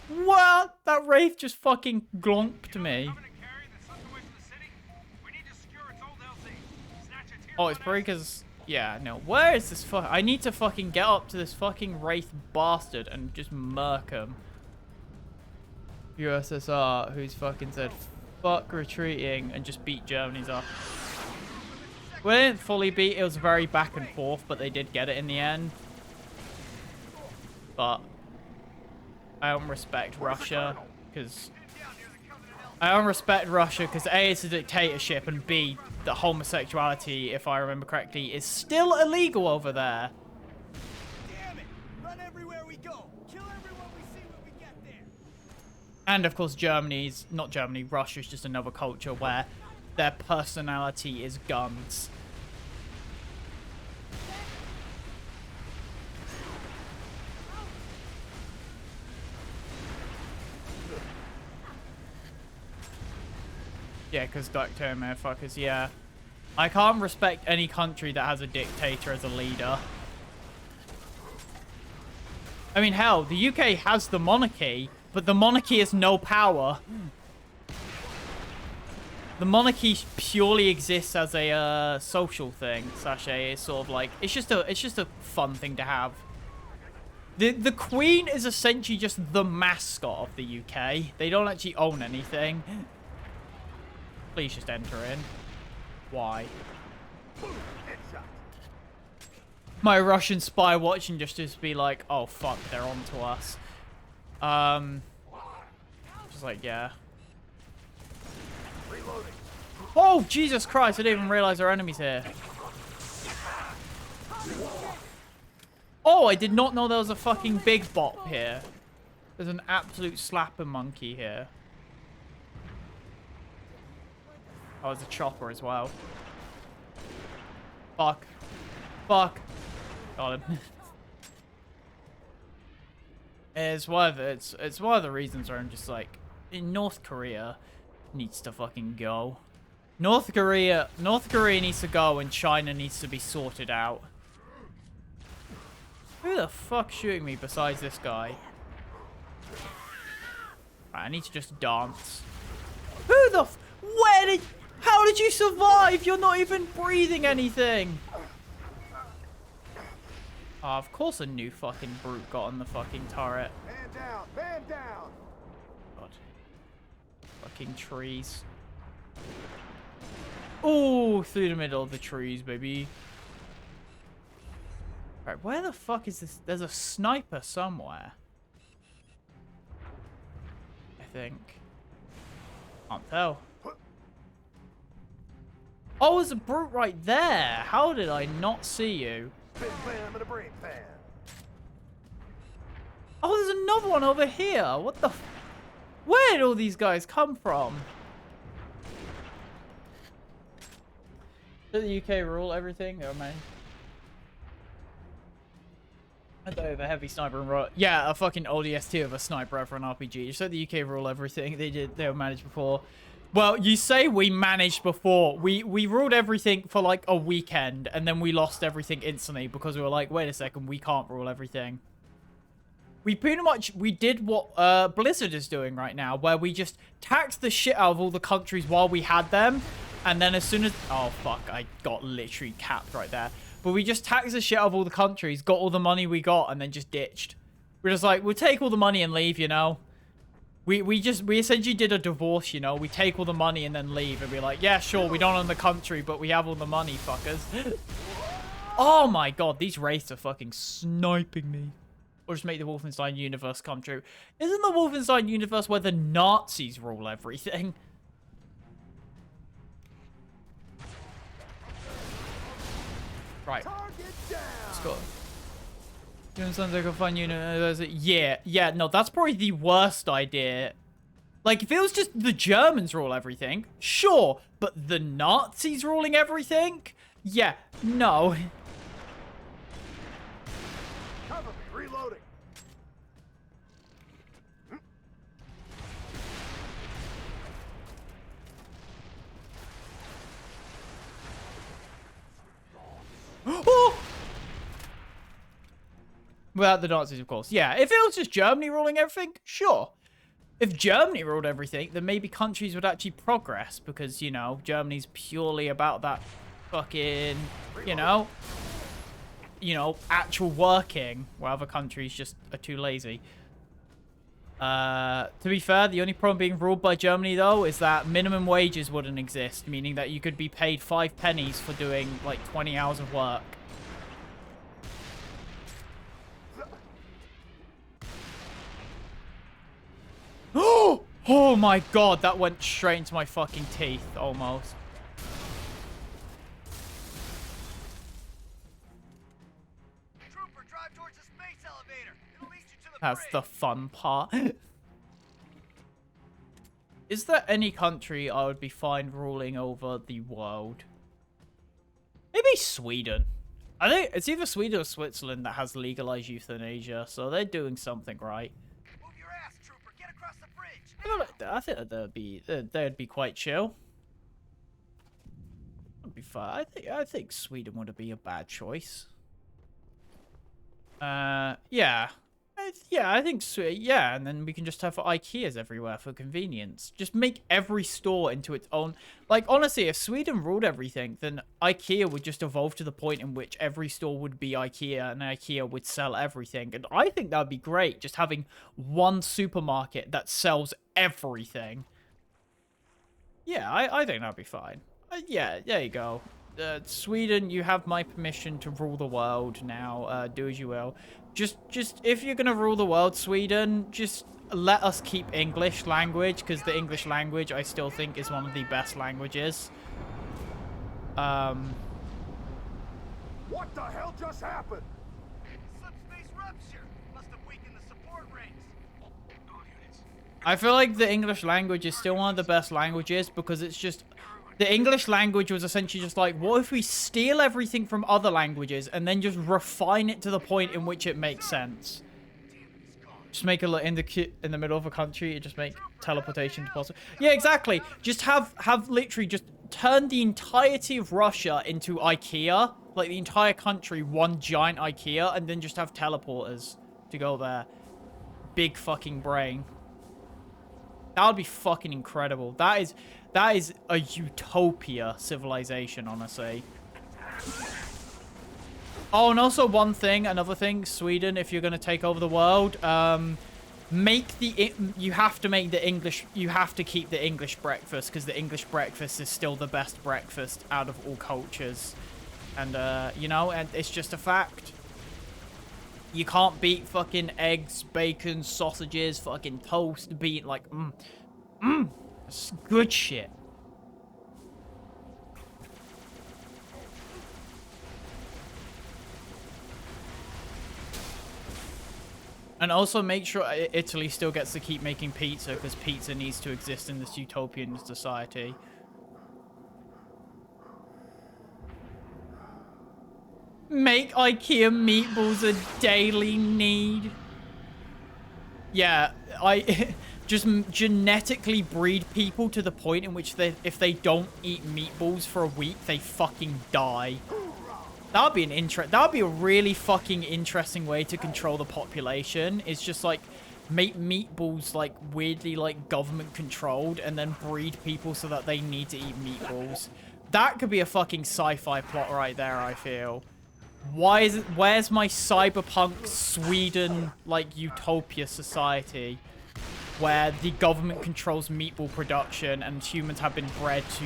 What? That wraith just fucking glomped me. Oh, it's probably because, yeah, no. Where is this I need to fucking get up to this fucking wraith bastard and just murk him. USSR, who's fucking said, fuck retreating and just beat Germany's up. We didn't fully beat, it was very back and forth, but they did get it in the end. But I don't respect Russia because A, it's a dictatorship, and B, the homosexuality, if I remember correctly, is still illegal over there. Damn it! Run everywhere we go. Kill everyone we see when we get there. And of course, Russia's just another culture where their personality is guns. Yeah, because Doctor motherfuckers, yeah. I can't respect any country that has a dictator as a leader. I mean, hell, the UK has the monarchy, but the monarchy has no power. The monarchy purely exists as a social thing, slash a sort of like it's just a fun thing to have. The Queen is essentially just the mascot of the UK. They don't actually own anything. Please just enter in. Why? My Russian spy watching just be like, oh fuck, they're on to us. Just like, yeah. Oh, Jesus Christ, I didn't even realize there are enemies here. Oh, I did not know there was a fucking big bot here. There's an absolute slapper monkey here. Oh, there's a chopper as well. Fuck. Fuck. Got him. It's one of the reasons where I'm just like, in North Korea needs to fucking go. North Korea needs to go and China needs to be sorted out. Who the fuck's shooting me besides this guy? Right, I need to just dance. Who the how did you survive? You're not even breathing anything. Oh, of course a new fucking brute got on the fucking turret. Man down! Man down! God. Fucking trees. Oh, through the middle of the trees, baby. Right, where the fuck is this? There's a sniper somewhere. I think. Can't tell. Oh, there's a brute right there. How did I not see you? Bam and a brain pan. Oh, there's another one over here. What the where did all these guys come from? Did the UK rule everything? Oh, man. I don't have a heavy sniper and yeah, a fucking ODST of a sniper for an RPG. You said the UK rule everything. They were managed before. Well, you say we managed before. We ruled everything for like a weekend and then we lost everything instantly because we were like, wait a second, we can't rule everything. We pretty much, we did what Blizzard is doing right now, where we just taxed the shit out of all the countries while we had them. And then as soon as, oh fuck, I got literally capped right there. But we just taxed the shit out of all the countries, got all the money we got, and then just ditched. We're just like, we'll take all the money and leave, you know? We essentially did a divorce, you know? We take all the money and then leave and be like, yeah, sure, we don't own the country, but we have all the money, fuckers. Oh my god, these wraiths are fucking sniping me. Or just make the Wolfenstein universe come true. Isn't the Wolfenstein universe where the Nazis rule everything? Right. Let's go. Sounds like a fun unit. Yeah, no, that's probably the worst idea. Like, if it was just the Germans rule everything, sure. But the Nazis ruling everything? Yeah, no. Cover me, reloading. Oh! Without the Nazis, of course. Yeah, if it was just Germany ruling everything, sure. If Germany ruled everything, then maybe countries would actually progress because, you know, Germany's purely about that fucking, you know, actual working, where other countries just are too lazy. To be fair, the only problem being ruled by Germany, though, is that minimum wages wouldn't exist, meaning that you could be paid 5 pennies for doing, like, 20 hours of work. Oh my god, that went straight into my fucking teeth, almost. Trooper, drive towards the space elevator. It'll lead you to the That's bridge. the fun part. Is there any country I would be fine ruling over the world? Maybe Sweden. I think it's either Sweden or Switzerland that has legalized euthanasia, so they're doing something right. Move your ass, trooper. Get across the bridge. I think they'd be quite chill. That'd be fun. I think Sweden would be a bad choice. Yeah. Yeah, I think so. Yeah, and then we can just have IKEAs everywhere for convenience. Just make every store into its own. Like, honestly, if Sweden ruled everything, then IKEA would just evolve to the point in which every store would be IKEA and IKEA would sell everything. And I think that would be great, just having one supermarket that sells everything. Yeah, I think that'd be fine. Yeah, there you go. Sweden, you have my permission to rule the world now. Do as you will. Just if you're gonna rule the world, Sweden, just let us keep English language, because the English language I still think is one of the best languages. What the hell just happened? Subspace rupture. Must have weakened the support rings. All units. I feel like the English language is still one of the best languages because it's just... The English language was essentially just like, what if we steal everything from other languages and then just refine it to the point in which it makes sense? Just make it in the middle of a country, it just make teleportation possible. Yeah, exactly. Just have literally just turn the entirety of Russia into IKEA, like the entire country, one giant IKEA, and then just have teleporters to go there. Big fucking brain. That would be fucking incredible. That is a utopia civilization, honestly. Oh, and also another thing, Sweden, if you're going to take over the world, you have to keep the English breakfast, because the English breakfast is still the best breakfast out of all cultures. And, you know, and it's just a fact. You can't beat fucking eggs, bacon, sausages, fucking toast, beat like, it's good shit. And also make sure Italy still gets to keep making pizza, because pizza needs to exist in this utopian society. Make IKEA meatballs a daily need. Yeah, just genetically breed people to the point in which if they don't eat meatballs for a week, they fucking die. That would be a really fucking interesting way to control the population. It's just like make meatballs like weirdly like government controlled and then breed people so that they need to eat meatballs. That could be a fucking sci-fi plot right there, I feel. Where's my cyberpunk Sweden like utopia society where the government controls meatball production and humans have been bred to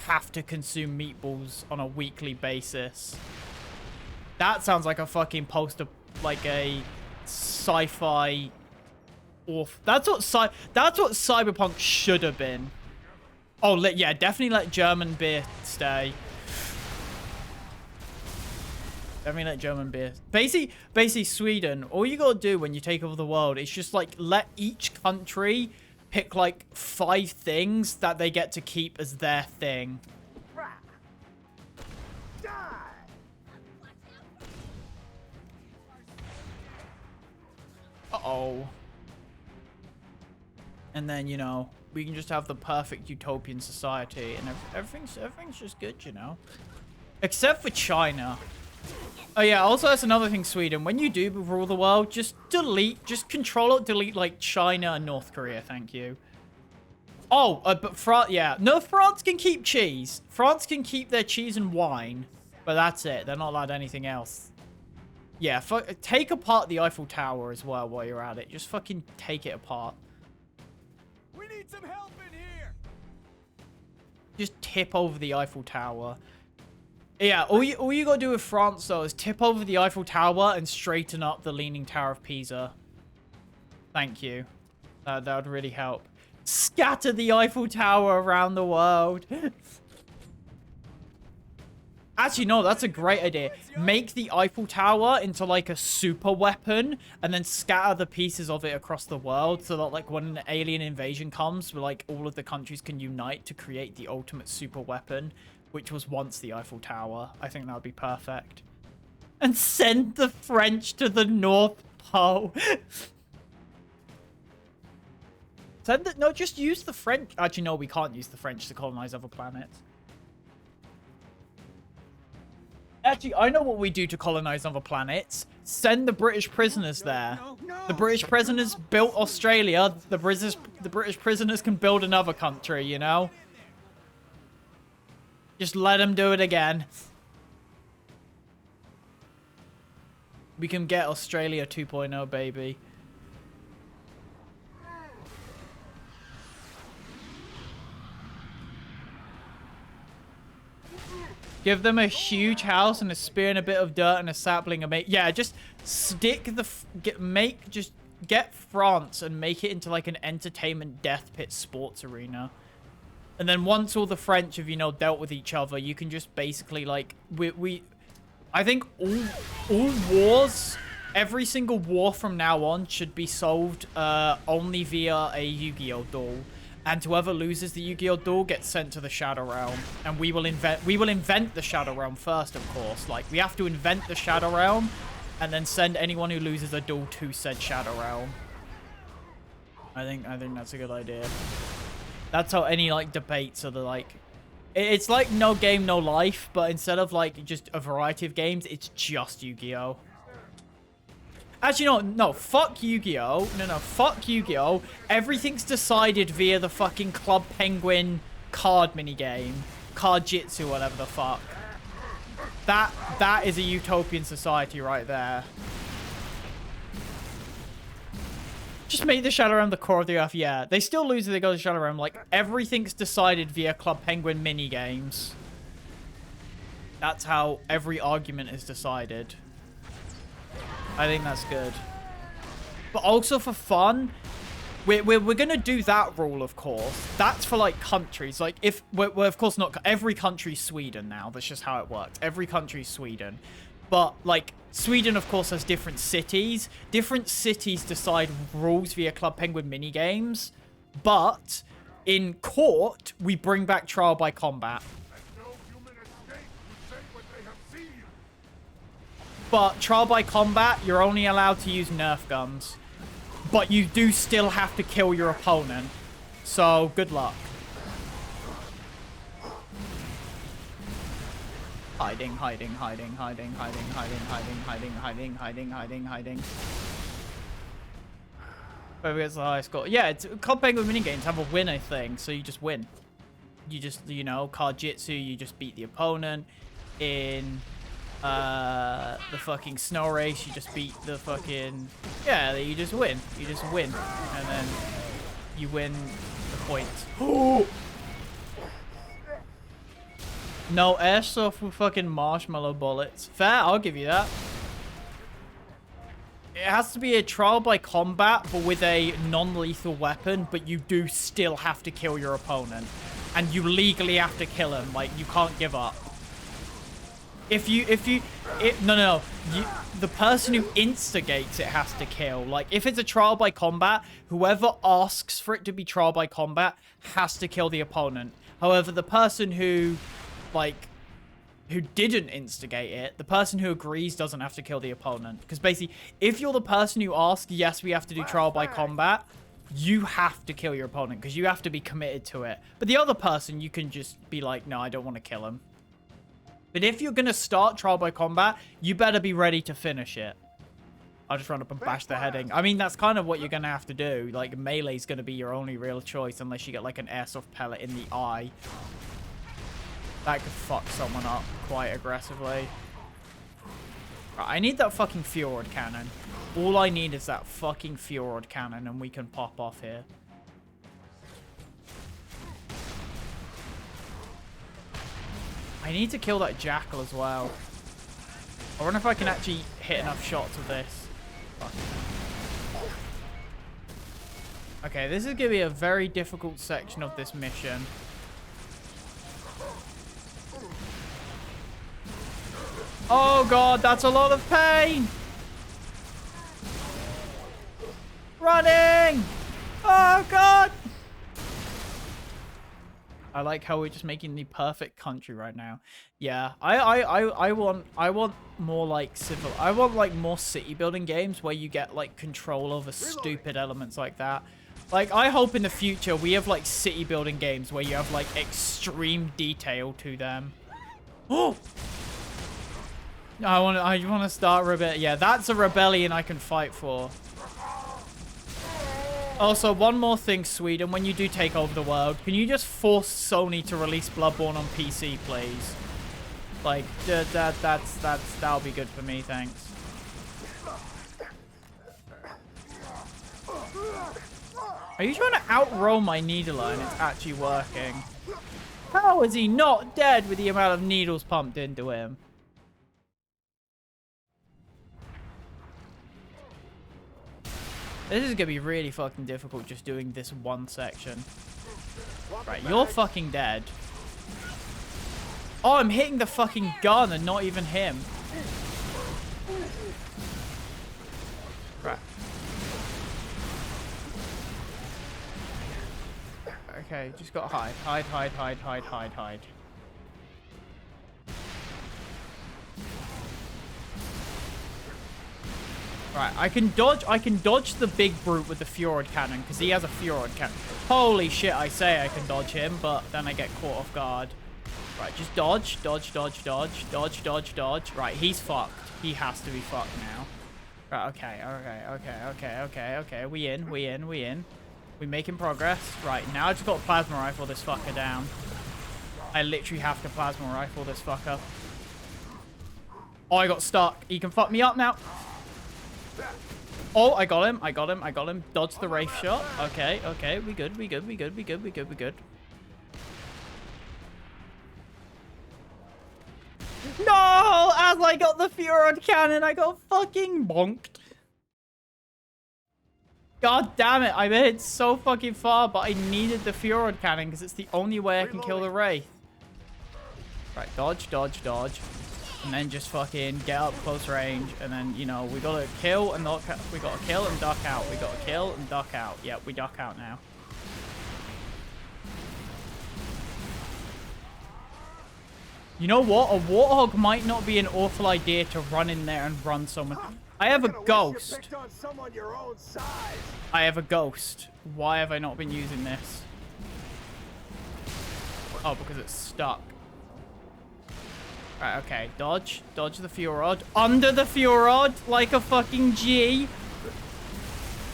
have to consume meatballs on a weekly basis? That sounds like a fucking poster, like a sci-fi that's what cyberpunk should have been. Oh, yeah, definitely let German beer stay. Definitely let German beer. Basically, Sweden, all you gotta do when you take over the world is just, like, let each country pick, like, 5 things that they get to keep as their thing. Uh-oh. And then, you know, we can just have the perfect utopian society, and everything's just good, you know? Except for China. Oh yeah, also that's another thing, Sweden. When you do rule the world, just control it, delete like China and North Korea, thank you. Oh, but France, yeah. No, France can keep cheese. France can keep their cheese and wine, but that's it. They're not allowed anything else. Yeah, take apart the Eiffel Tower as well while you're at it. Just fucking take it apart. We need some help in here. Just tip over the Eiffel Tower. Yeah, all you gotta do with France, though, is tip over the Eiffel Tower and straighten up the Leaning Tower of Pisa. Thank you. That would really help. Scatter the Eiffel Tower around the world. Actually, no, that's a great idea. Make the Eiffel Tower into, like, a super weapon and then scatter the pieces of it across the world so that, like, when an alien invasion comes, like, all of the countries can unite to create the ultimate super weapon, which was once the Eiffel Tower. I think that would be perfect. And send the French to the North Pole. No, just use the French. Actually, no, we can't use the French to colonize other planets. Actually, I know what we do to colonize other planets. Send the British prisoners there. The British prisoners built Australia. The British prisoners can build another country, you know? Just let them do it again. We can get Australia 2.0, baby. Give them a huge house and a spear and a bit of dirt and a sapling and yeah, just stick the get France and make it into like an entertainment death pit sports arena. And then once all the French have, you know, dealt with each other, you can just basically like I think all wars, every single war from now on should be solved only via a Yu-Gi-Oh duel. And whoever loses the Yu-Gi-Oh duel gets sent to the Shadow Realm. And we will invent the Shadow Realm first, of course. Like, we have to invent the Shadow Realm and then send anyone who loses a duel to said Shadow Realm. I think that's a good idea. That's how any, like, debates are the, like... It's like no game, no life, but instead of, like, just a variety of games, it's just Yu-Gi-Oh! Actually, no, fuck Yu-Gi-Oh! No, fuck Yu-Gi-Oh! Everything's decided via the fucking Club Penguin card minigame. Card Jitsu, whatever the fuck. That is a utopian society right there. Just make the Shadow Realm the core of the Earth, yeah. They still lose if they go to the Shadow Realm. Like, everything's decided via Club Penguin minigames. That's how every argument is decided. I think that's good. But also for fun, we're going to do that rule, of course. That's for, like, countries. Like, if... We're of course not... Every country's Sweden now. That's just how it works. Every country's Sweden. But, like, Sweden, of course, has different cities. Different cities decide rules via Club Penguin minigames. But, in court, we bring back trial by combat. But trial by combat, you're only allowed to use Nerf guns. But you do still have to kill your opponent. So, good luck. Hiding. Whoever gets the highest score. Yeah, it's Club Penguin minigames have a winner thing, so you just win. You just, you know, card jitsu, you just beat the opponent. In the fucking snow race, you just beat the fucking... Yeah, you just win. You just win. And then you win the points. No airsoft with fucking marshmallow bullets. Fair, I'll give you that. It has to be a trial by combat, but with a non-lethal weapon, but you do still have to kill your opponent. And you legally have to kill him. Like, you can't give up. No. The person who instigates it has to kill. Like, if it's a trial by combat, whoever asks for it to be trial by combat has to kill the opponent. However, the person who, like, who didn't instigate it, the person who agrees doesn't have to kill the opponent. Because basically, if you're the person who asks, yes, we have to do trial by combat, you have to kill your opponent because you have to be committed to it. But the other person, you can just be like, no, I don't want to kill him. But if you're going to start trial by combat, you better be ready to finish it. I'll just run up and bash the heading. I mean, that's kind of what you're going to have to do. Like, melee's going to be your only real choice unless you get, like, an airsoft pellet in the eye. That could fuck someone up quite aggressively. Right, I need that fucking Fjord cannon. All I need is that fucking Fjord cannon and we can pop off here. I need to kill that jackal as well. I wonder if I can actually hit enough shots with this. Fuck. Okay, this is going to be a very difficult section of this mission. Oh god, that's a lot of pain! Running! Oh god! I like how we're just making the perfect country right now. Yeah, I want more like civil. I want like more city building games where you get like control over stupid elements like that. Like, I hope in the future we have like city building games where you have like extreme detail to them. Oh! I want to start rebellion. Yeah, that's a rebellion I can fight for. Also, one more thing, Sweden. When you do take over the world, can you just force Sony to release Bloodborne on PC, please? Like, that'll be good for me, thanks. Are you trying to outroll my needler and it's actually working? How is he not dead with the amount of needles pumped into him? This is gonna be really fucking difficult just doing this one section. Right, you're fucking dead. Oh, I'm hitting the fucking gun and not even him. Right. Okay, just gotta hide. Hide. Right, I can dodge the big brute with the Fjord cannon, because he has a Fjord cannon. Holy shit, I say I can dodge him, but then I get caught off guard. Right, just dodge. Right, he's fucked. He has to be fucked now. Right, okay. We in. We making progress. Right, now I just got to plasma rifle this fucker down. I literally have to plasma rifle this fucker. Oh, I got stuck. He can fuck me up now. Oh, I got him. Dodge the Wraith shot. Okay. We good. No! As I got the Fjord cannon, I got fucking bonked. God damn it. I made it so fucking far, but I needed the Fjord cannon because it's the only way I can kill the Wraith. Right, dodge. And then just fucking get up close range. And then, you know, we gotta kill and duck out. We gotta kill and duck out. Yep, we duck out now. You know what? A warthog might not be an awful idea to run in there and run someone. I have a ghost. I have a ghost. Why have I not been using this? Oh, because it's stuck. Right, okay. Dodge the fuel rod. Under the fuel rod, like a fucking G.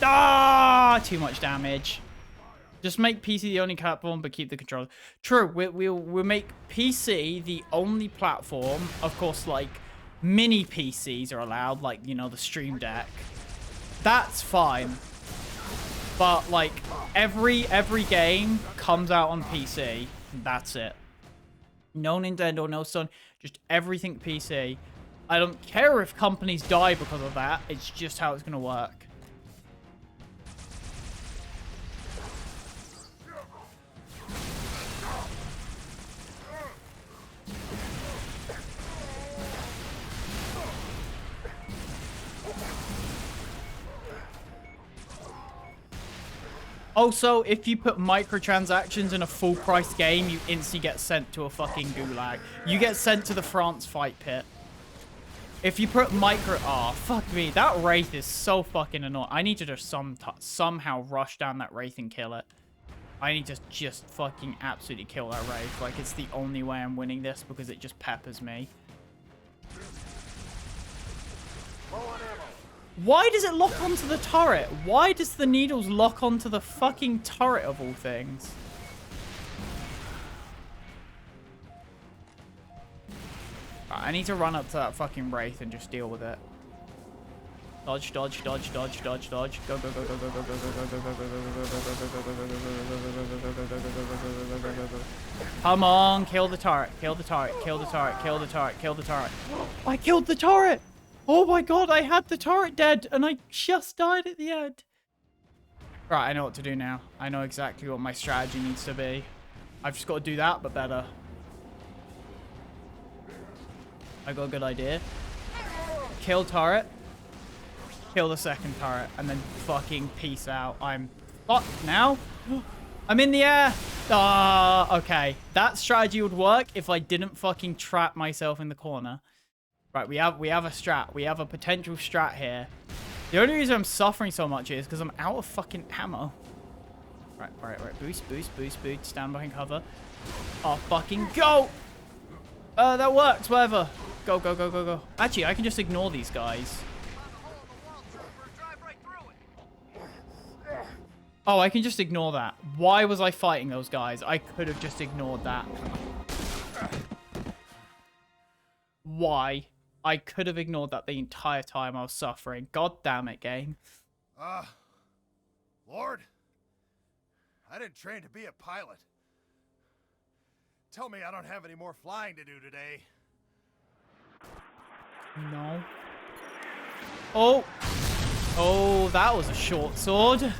Ah, too much damage. Just make PC the only platform, but keep the controller. True, we'll make PC the only platform. Of course, like, mini PCs are allowed, like, you know, the Stream Deck. That's fine. But, like, every game comes out on PC. That's it. No Nintendo, no Sony. Just everything PC. I don't care if companies die because of that. It's just how it's going to work. Also, if you put microtransactions in a full-price game, you instantly get sent to a fucking gulag. You get sent to the France fight pit. If you put Oh, fuck me. That Wraith is so fucking annoying. I need to just somehow rush down that Wraith and kill it. I need to just fucking absolutely kill that Wraith. Like, it's the only way I'm winning this because it just peppers me. Why does it lock onto the turret? Why does the needles lock onto the fucking turret of all things? Right, I need to run up to that fucking Wraith and just deal with it. Dodge. Go. Come on, kill the turret. I killed the turret! Oh my god, I had the turret dead, and I just died at the end. Right, I know what to do now. I know exactly what my strategy needs to be. I've just got to do that, but better. I got a good idea. Kill turret. Kill the second turret, and then fucking peace out. I'm fucked now. I'm in the air. Ah, okay. That strategy would work if I didn't fucking trap myself in the corner. Right, we have a strat. We have a potential strat here. The only reason I'm suffering so much is because I'm out of fucking ammo. Right. Boost. Stand behind cover. Oh, fucking go! That works, whatever. Go, go, go, go, go. Actually, I can just ignore these guys. Oh, I can just ignore that. Why was I fighting those guys? I could have just ignored that. Why? I could have ignored that the entire time I was suffering. God damn it, game. Lord, I didn't train to be a pilot. Tell me I don't have any more flying to do today. No. Oh. Oh, that was a short sword.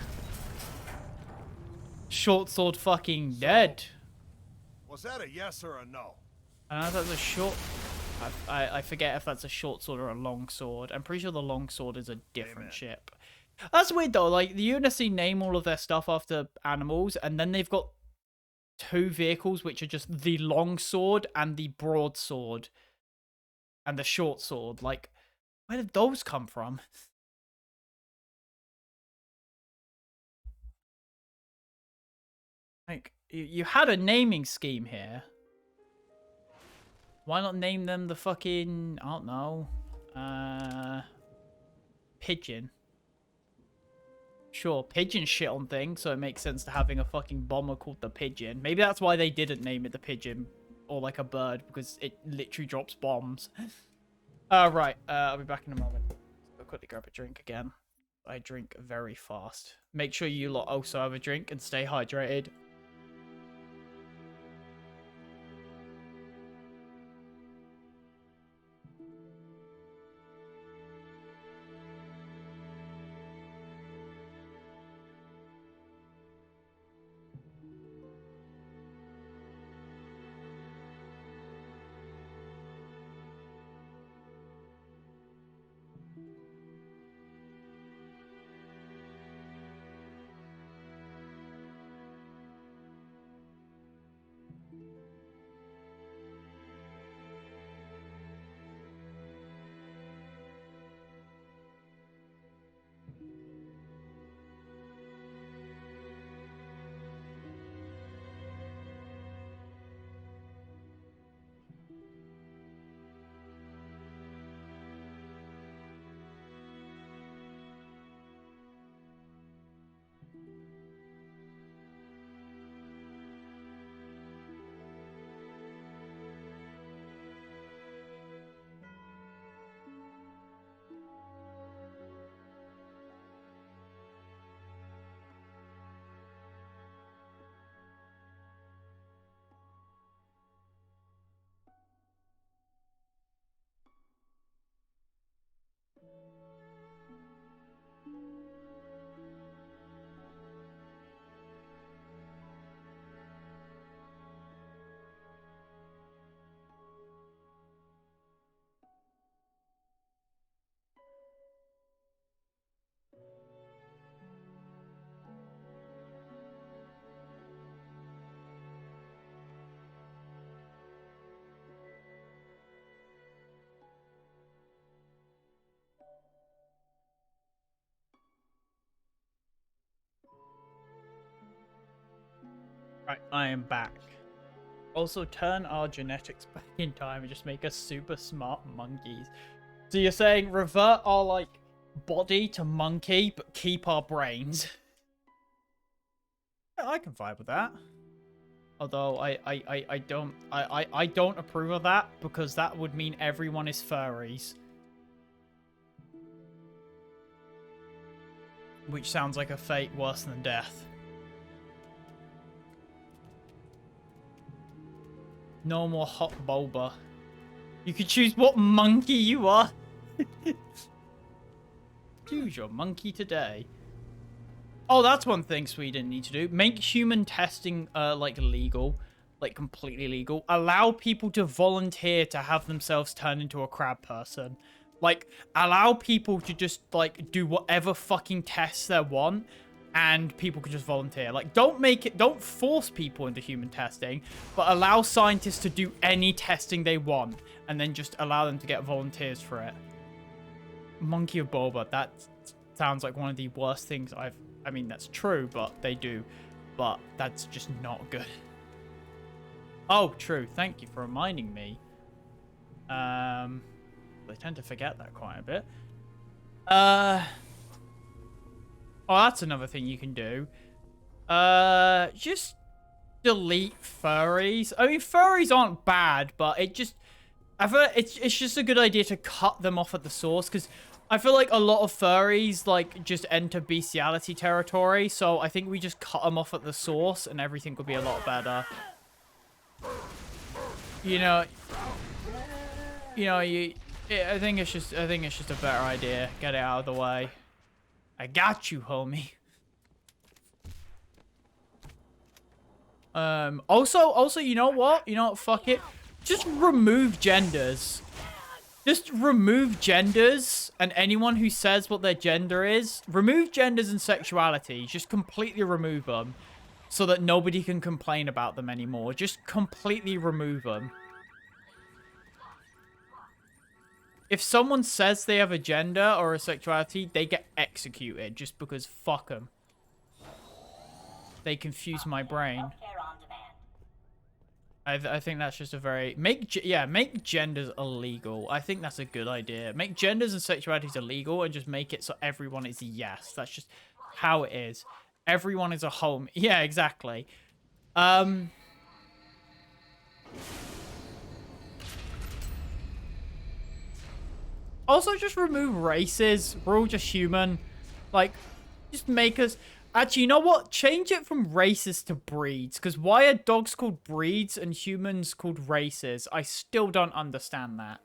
Short sword fucking dead. Was that a yes or a no? I don't know if that's a short... I forget if that's a short sword or a long sword. I'm pretty sure the long sword is a different Amen. ship. That's weird though. Like, the UNSC name all of their stuff after animals, and then they've got 2 vehicles which are just the long sword and the broadsword. And the short sword. Like, where did those come from? Like, you had a naming scheme here. Why not name them the fucking... I don't know. Pigeon. Sure, pigeon shit on things, so it makes sense to having a fucking bomber called the Pigeon. Maybe that's why they didn't name it the Pigeon. Or like a bird, because it literally drops bombs. Right. I'll be back in a moment. I'll quickly grab a drink again. I drink very fast. Make sure you lot also have a drink and stay hydrated. Right, I am back. Also, turn our genetics back in time and just make us super smart monkeys. So you're saying revert our, like, body to monkey, but keep our brains? Yeah, I can vibe with that. Although I don't approve of that, because that would mean everyone is furries. Which sounds like a fate worse than death. No more hot boba. You can choose what monkey you are. Choose your monkey today. Oh, that's one thing Sweden need to do. Make human testing, like, legal. Like, completely legal. Allow people to volunteer to have themselves turn into a crab person. Like, allow people to just, like, do whatever fucking tests they want. And people can just volunteer. Like, don't force people into human testing, but allow scientists to do any testing they want, and then just allow them to get volunteers for it. Monkey of Boba, that sounds like one of the worst things I mean, that's true, but they do. But that's just not good. Oh, true. Thank you for reminding me. They tend to forget that quite a bit. Oh, that's another thing you can do. Just delete furries. I mean, furries aren't bad, but it just... I feel like it's just a good idea to cut them off at the source, because I feel like a lot of furries, like, just enter bestiality territory, so I think we just cut them off at the source, and everything would be a lot better. You know, I think it's just a better idea. Get it out of the way. I got you, homie. Also, you know what? Fuck it. Just remove genders. Just remove genders and anyone who says what their gender is. Remove genders and sexuality. Just completely remove them so that nobody can complain about them anymore. Just completely remove them. If someone says they have a gender or a sexuality, they get executed just because fuck them. They confuse my brain. I think that's just a very... Make genders illegal. I think that's a good idea. Make genders and sexualities illegal and just make it so everyone is yes. That's just how it is. Everyone is a home. Yeah, exactly. Also, just remove races. We're all just human. Like, just make us... Actually, you know what? Change it from races to breeds. Because why are dogs called breeds and humans called races? I still don't understand that.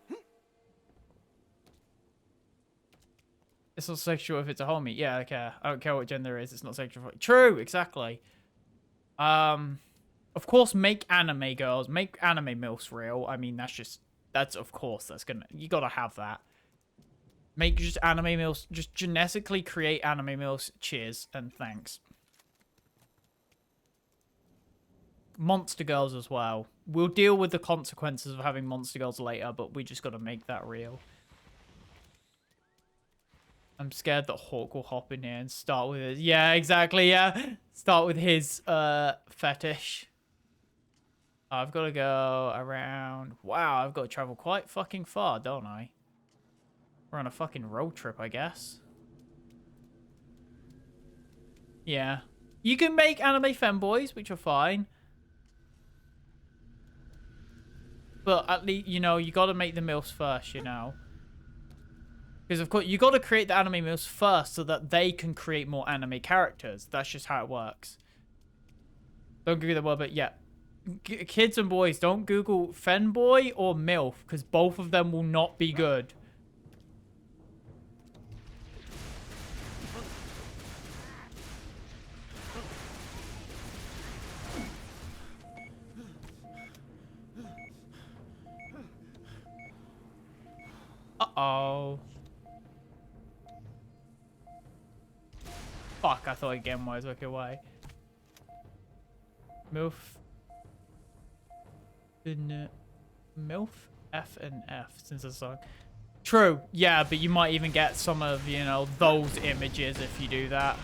It's not sexual if it's a homie. Yeah, okay. I don't care what gender it is. It's not sexual. True, exactly. Of course, make anime girls. Make anime milfs real. I mean, of course, you gotta have that. Make just anime milfs, just genetically create anime milfs. Cheers and thanks. Monster girls as well. We'll deal with the consequences of having monster girls later, but we just gotta make that real. I'm scared that Hawk will hop in here and start with his... Yeah, exactly, yeah. Start with his fetish. I've got to go around... Wow, I've got to travel quite fucking far, don't I? We're on a fucking road trip, I guess. Yeah. You can make anime femboys, which are fine. But at least, you gotta make the MILFs first, Because, of course, you gotta create the anime MILFs first so that they can create more anime characters. That's just how it works. Don't Google the word, but yeah. Kids and boys, don't Google femboy or MILF, because both of them will not be good. Uh-oh. Fuck, I thought again was okay, why? MILF. MILF? F and F, since the song. True, yeah, but you might even get some of, those images if you do that.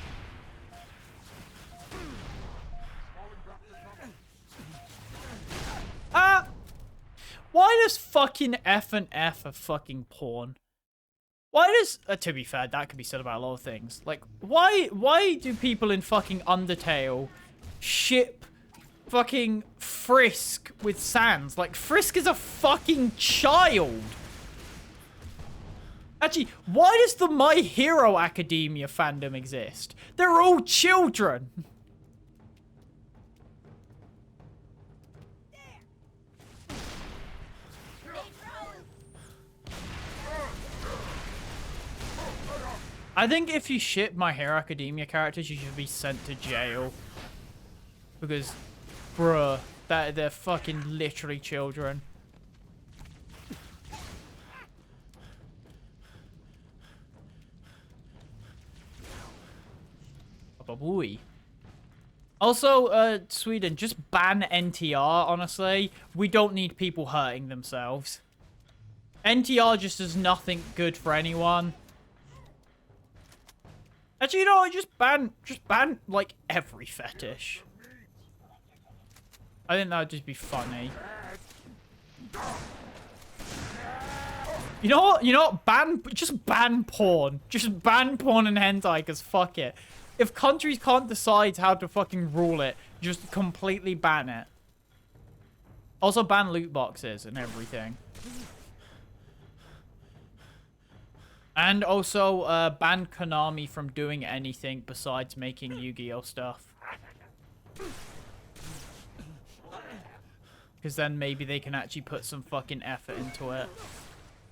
Ah! Why does fucking F and F a fucking porn? Why does... to be fair, that could be said about a lot of things. Like, why do people in fucking Undertale ship fucking Frisk with Sans? Like, Frisk is a fucking child. Actually, why does the My Hero Academia fandom exist? They're all children. I think if you ship My Hero Academia characters, you should be sent to jail. Because, bruh, they're fucking literally children. Boy. Also, Sweden, just ban NTR, honestly. We don't need people hurting themselves. NTR just does nothing good for anyone. Actually, just ban, like, every fetish. I think that would just be funny. You know what? You know what? Just ban porn. Just ban porn and hentai, because fuck it. If countries can't decide how to fucking rule it, just completely ban it. Also ban loot boxes and everything. And also ban Konami from doing anything besides making Yu-Gi-Oh stuff. Because then maybe they can actually put some fucking effort into it.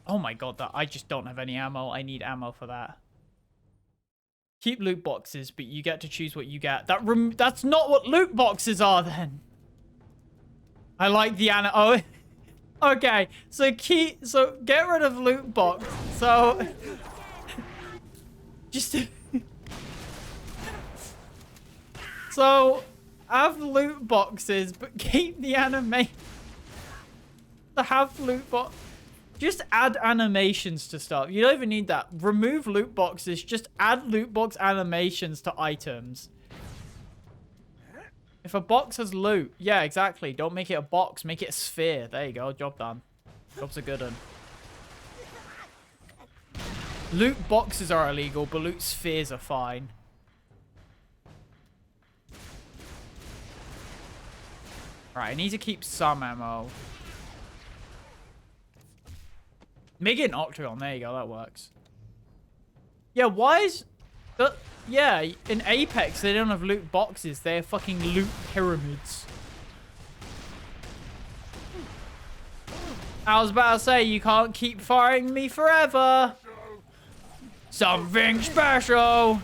Oh my god, I just don't have any ammo. I need ammo for that. Keep loot boxes, but you get to choose what you get. That's not what loot boxes are then. I like the oh, okay. So get rid of loot box. So just so have loot boxes, but keep the anime. To have loot box. Just add animations to stuff. You don't even need that. Remove loot boxes. Just add loot box animations to items. If a box has loot, yeah, exactly. Don't make it a box. Make it a sphere. There you go. Job done. Job's a good one. Loot boxes are illegal, but loot spheres are fine. Right, I need to keep some ammo. Make it an octagon. There you go. That works. Yeah, why is... yeah, in Apex, they don't have loot boxes. They have fucking loot pyramids. I was about to say, you can't keep firing me forever. Something special.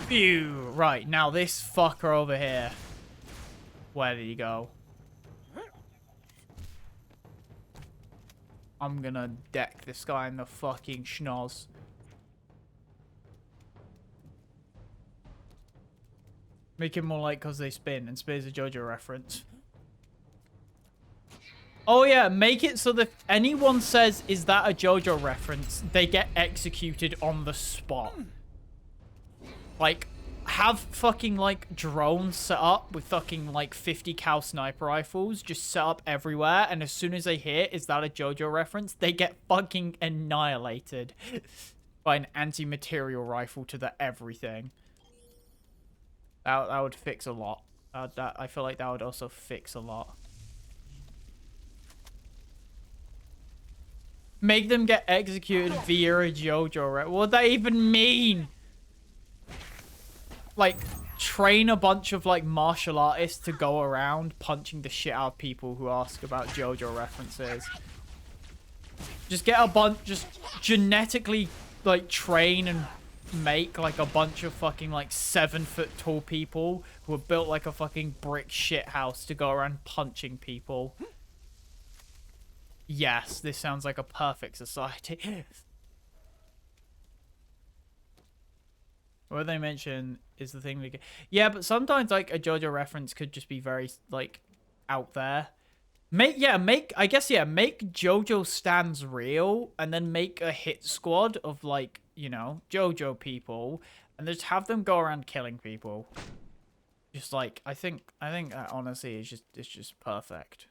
Phew. Right, now this fucker over here. Where did he go? I'm gonna deck this guy in the fucking schnoz. Make it more like Cause They Spin, and Spin's a JoJo reference. Oh yeah, make it so that if anyone says, is that a JoJo reference, they get executed on the spot. Like, have fucking, like, drones set up with fucking, like, 50 cal sniper rifles just set up everywhere, and as soon as they hear, is that a JoJo reference, they get fucking annihilated by an anti-material rifle to the everything. That would fix a lot. I feel like that would also fix a lot. Make them get executed via a JoJo reference. What would that even mean? Like, train a bunch of, like, martial artists to go around punching the shit out of people who ask about JoJo references. Just get a bunch, just genetically, like, train and make, like, a bunch of fucking, like, 7-foot tall people who are built like a fucking brick shit house to go around punching people. Yes, this sounds like a perfect society. What they mention is the thing we get. Yeah, but sometimes, like, a JoJo reference could just be very, like, out there. Make JoJo stands real, and then make a hit squad of, like, you know, JoJo people, and just have them go around killing people. Just, like, I think that, honestly, it's just perfect.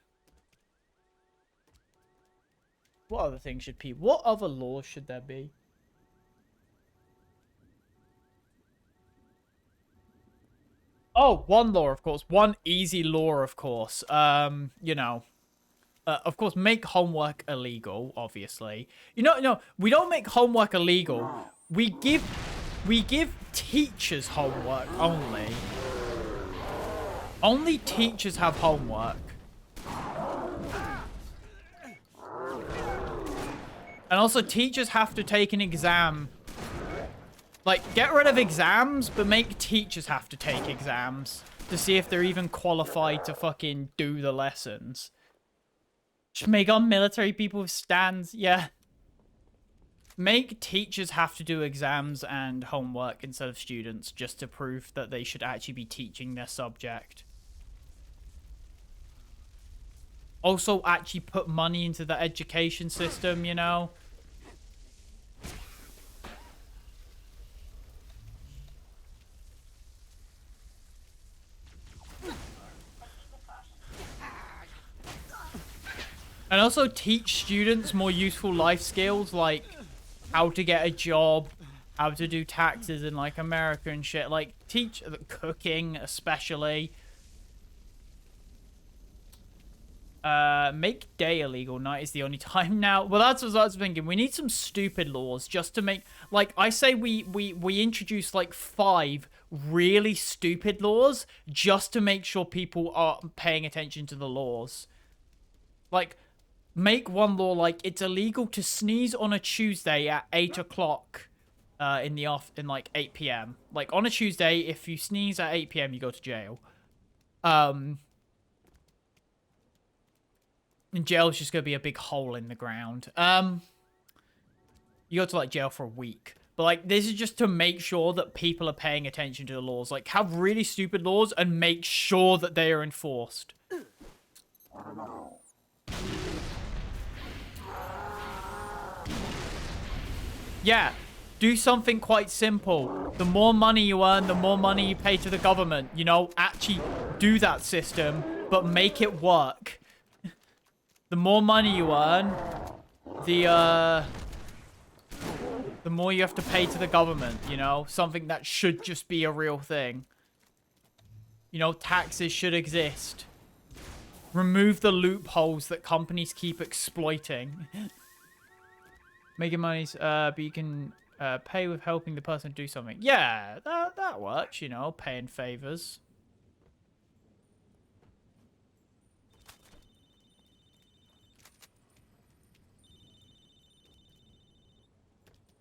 What other things should people... What other laws should there be? Oh, one law, of course. One easy law, of course. You know, of course, make homework illegal, obviously. You know, no, we don't make homework illegal. We give teachers homework only. Only teachers have homework. And also, teachers have to take an exam. Like, get rid of exams, but make teachers have to take exams to see if they're even qualified to fucking do the lessons. Just make our military people with stands, yeah. Make teachers have to do exams and homework instead of students, just to prove that they should actually be teaching their subject. Also, actually put money into the education system, you know? And also teach students more useful life skills, like how to get a job, how to do taxes in like America and shit. Like teach cooking especially. Make day illegal. Night is the only time now. Well, that's what I was thinking. We need some stupid laws just to make, like, I say we introduce like 5 really stupid laws just to make sure people are paying attention to the laws. Like, make one law like it's illegal to sneeze on a Tuesday at 8 o'clock in like 8 p.m. Like on a Tuesday, if you sneeze at 8 p.m. you go to jail. And jail's just gonna be a big hole in the ground. You go to like jail for a week. But like this is just to make sure that people are paying attention to the laws. Like have really stupid laws and make sure that they are enforced. Yeah, do something quite simple. The more money you earn, the more money you pay to the government. You know, actually do that system, but make it work. The more money you earn, the more you have to pay to the government, you know? Something that should just be a real thing. You know, taxes should exist. Remove the loopholes that companies keep exploiting. Making money's, but you can pay with helping the person do something. Yeah, that works, you know, paying favors.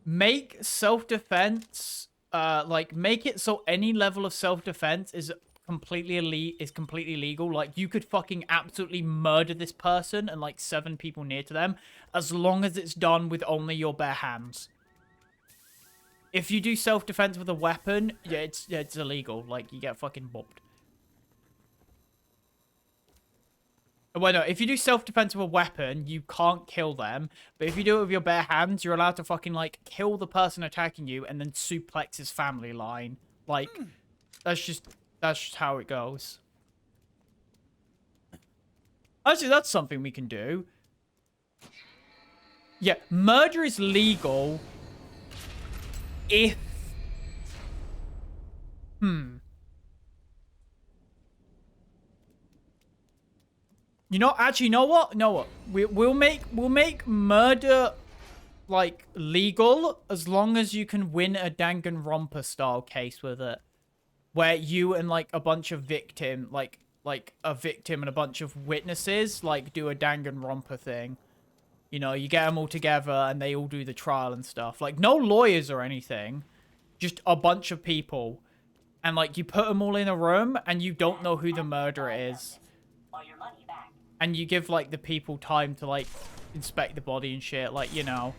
Make self-defense, like, make it so any level of self-defense is completely legal. Like, you could fucking absolutely murder this person and, like, 7 people near to them, as long as it's done with only your bare hands. If you do self-defense with a weapon, yeah, it's illegal. Like, you get fucking bopped. Well, no, if you do self-defense with a weapon, you can't kill them. But if you do it with your bare hands, you're allowed to fucking, like, kill the person attacking you and then suplex his family line. Like, that's just how it goes. Actually, that's something we can do. Yeah, murder is legal if... You know, actually, you know what? We'll make murder, like, legal as long as you can win a Danganronpa style case with it. Where you and, like, a bunch of victim, like a victim and a bunch of witnesses, like, do a Danganronpa thing. You know, you get them all together and they all do the trial and stuff. Like, no lawyers or anything. Just a bunch of people. And, like, you put them all in a room and you don't know who the murderer is. And you give, like, the people time to, like, inspect the body and shit. Like, you know.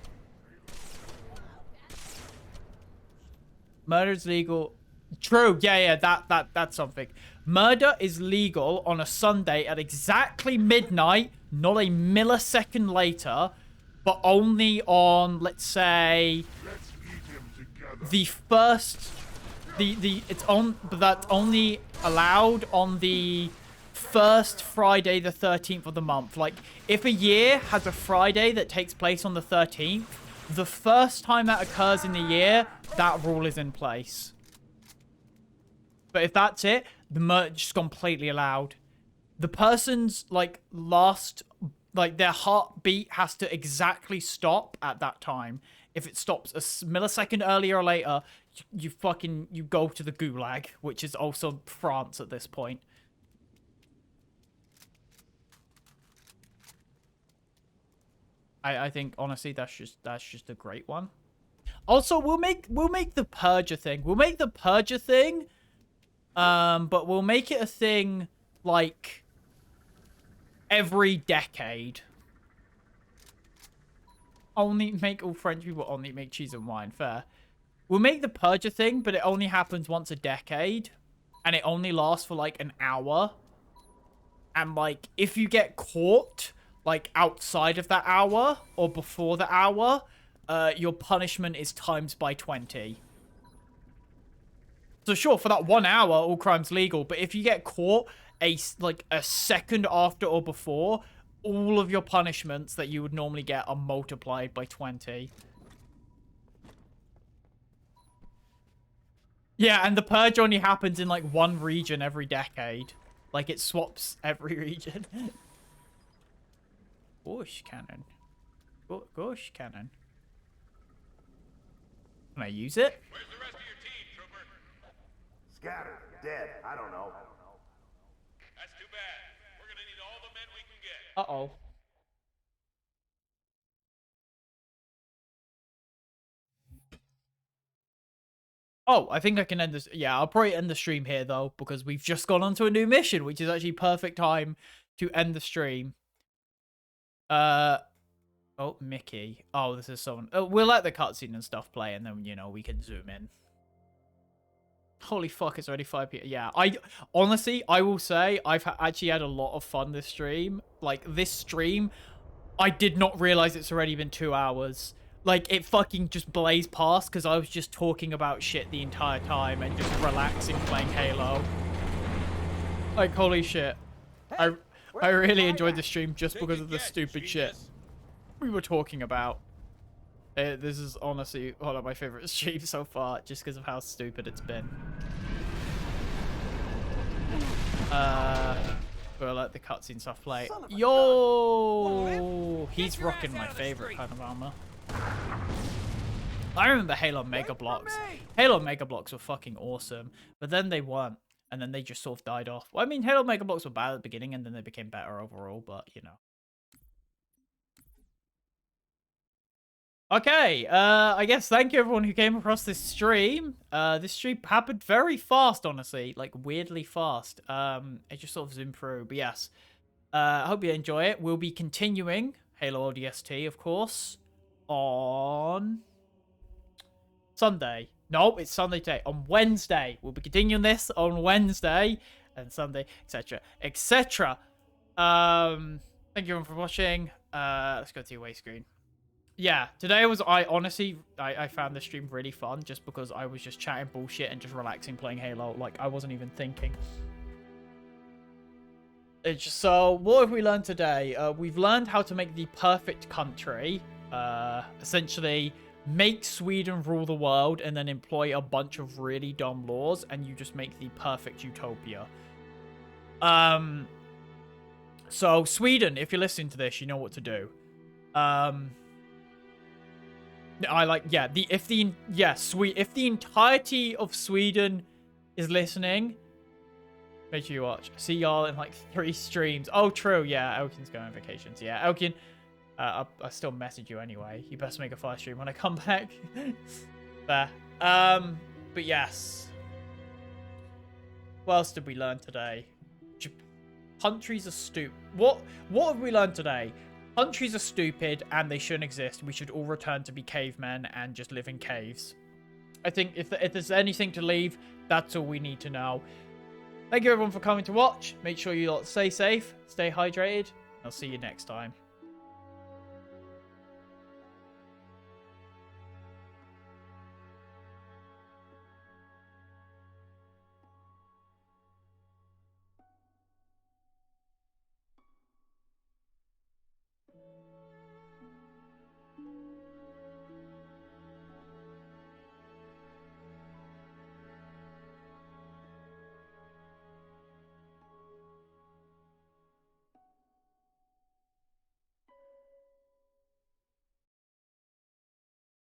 Murder's legal. True. Yeah, that's something. Murder is legal on a Sunday at exactly midnight, not a millisecond later, but only on, let's say, the first... But that's only allowed on the first Friday the 13th of the month. Like, if a year has a Friday that takes place on the 13th, the first time that occurs in the year, that rule is in place. But if that's it, the murder is completely allowed. The person's, like, last... Like, their heartbeat has to exactly stop at that time. If it stops a millisecond earlier or later, you go to the gulag, which is also France at this point. I think, honestly, that's just a great one. Also, we'll make the Purge a thing. We'll make the Purge a thing, but we'll make it a thing, like, every decade. Only make all French people only make cheese and wine. Fair. We'll make the Purge a thing, but it only happens once a decade. And it only lasts for, like, an hour. And, like, if you get caught, like, outside of that hour or before the hour, your punishment is times by 20. So, sure, for that 1 hour, all crime's legal. But if you get caught, like, a second after or before, all of your punishments that you would normally get are multiplied by 20. Yeah, and the purge only happens in, like, one region every decade. Like, it swaps every region. Gosh, cannon. Gosh, cannon. Can I use it? Where's the rest of your team, trooper? Scattered, dead, I don't know. That's too bad. We're gonna need all the men we can get. Uh-oh. Oh, I think I can end this. Yeah, I'll probably end the stream here, though, because we've just gone on to a new mission, which is actually perfect time to end the stream. Oh, Mickey. Oh, this is someone. Oh, we'll let the cutscene and stuff play, and then, you know, we can zoom in. Holy fuck, it's already 5 p.m. Yeah, honestly, I will say, I've actually had a lot of fun this stream. Like, this stream, I did not realize it's already been 2 hours. Like, it fucking just blazed past because I was just talking about shit the entire time and just relaxing playing Halo. Like, holy shit. I really enjoyed the stream just because of the stupid shit we were talking about. This is honestly one of my favorite streams so far, just because of how stupid it's been. We'll let the cutscene stuff play. Yo! He's rocking my favorite kind of armor. I remember Halo Mega Blocks. Halo Mega Blocks were fucking awesome, but then they weren't, and then they just sort of died off. Well, I mean, Halo Mega Blocks were bad at the beginning, and then they became better overall, but, you know. Okay, I guess thank you everyone who came across this stream. This stream happened very fast, honestly, like weirdly fast. It just sort of zoomed through, but yes. I hope you enjoy it. We'll be continuing Halo ODST, of course, on Sunday. No, it's Sunday today. On Wednesday. We'll be continuing this on Wednesday and Sunday, etc., etc. Thank you everyone for watching. Let's go to your away screen. Yeah, today was, I found this stream really fun just because I was just chatting bullshit and just relaxing playing Halo. Like, I wasn't even thinking. So, what have we learned today? We've learned how to make the perfect country. Essentially, make Sweden rule the world and then employ a bunch of really dumb laws and you just make the perfect utopia. So, Sweden, if you're listening to this, you know what to do. If the entirety of Sweden is listening, make sure you watch. See y'all in like 3 streams. Oh, true. Yeah, Elkin's going on vacations. Yeah, Elkin, I still message you anyway. You best make a fire stream when I come back. There. But yes. What else did we learn today? Countries are stupid. What have we learned today? Countries are stupid and they shouldn't exist. We should all return to be cavemen and just live in caves. I think if there's anything to leave, that's all we need to know. Thank you everyone for coming to watch. Make sure you lot stay safe, stay hydrated. I'll see you next time.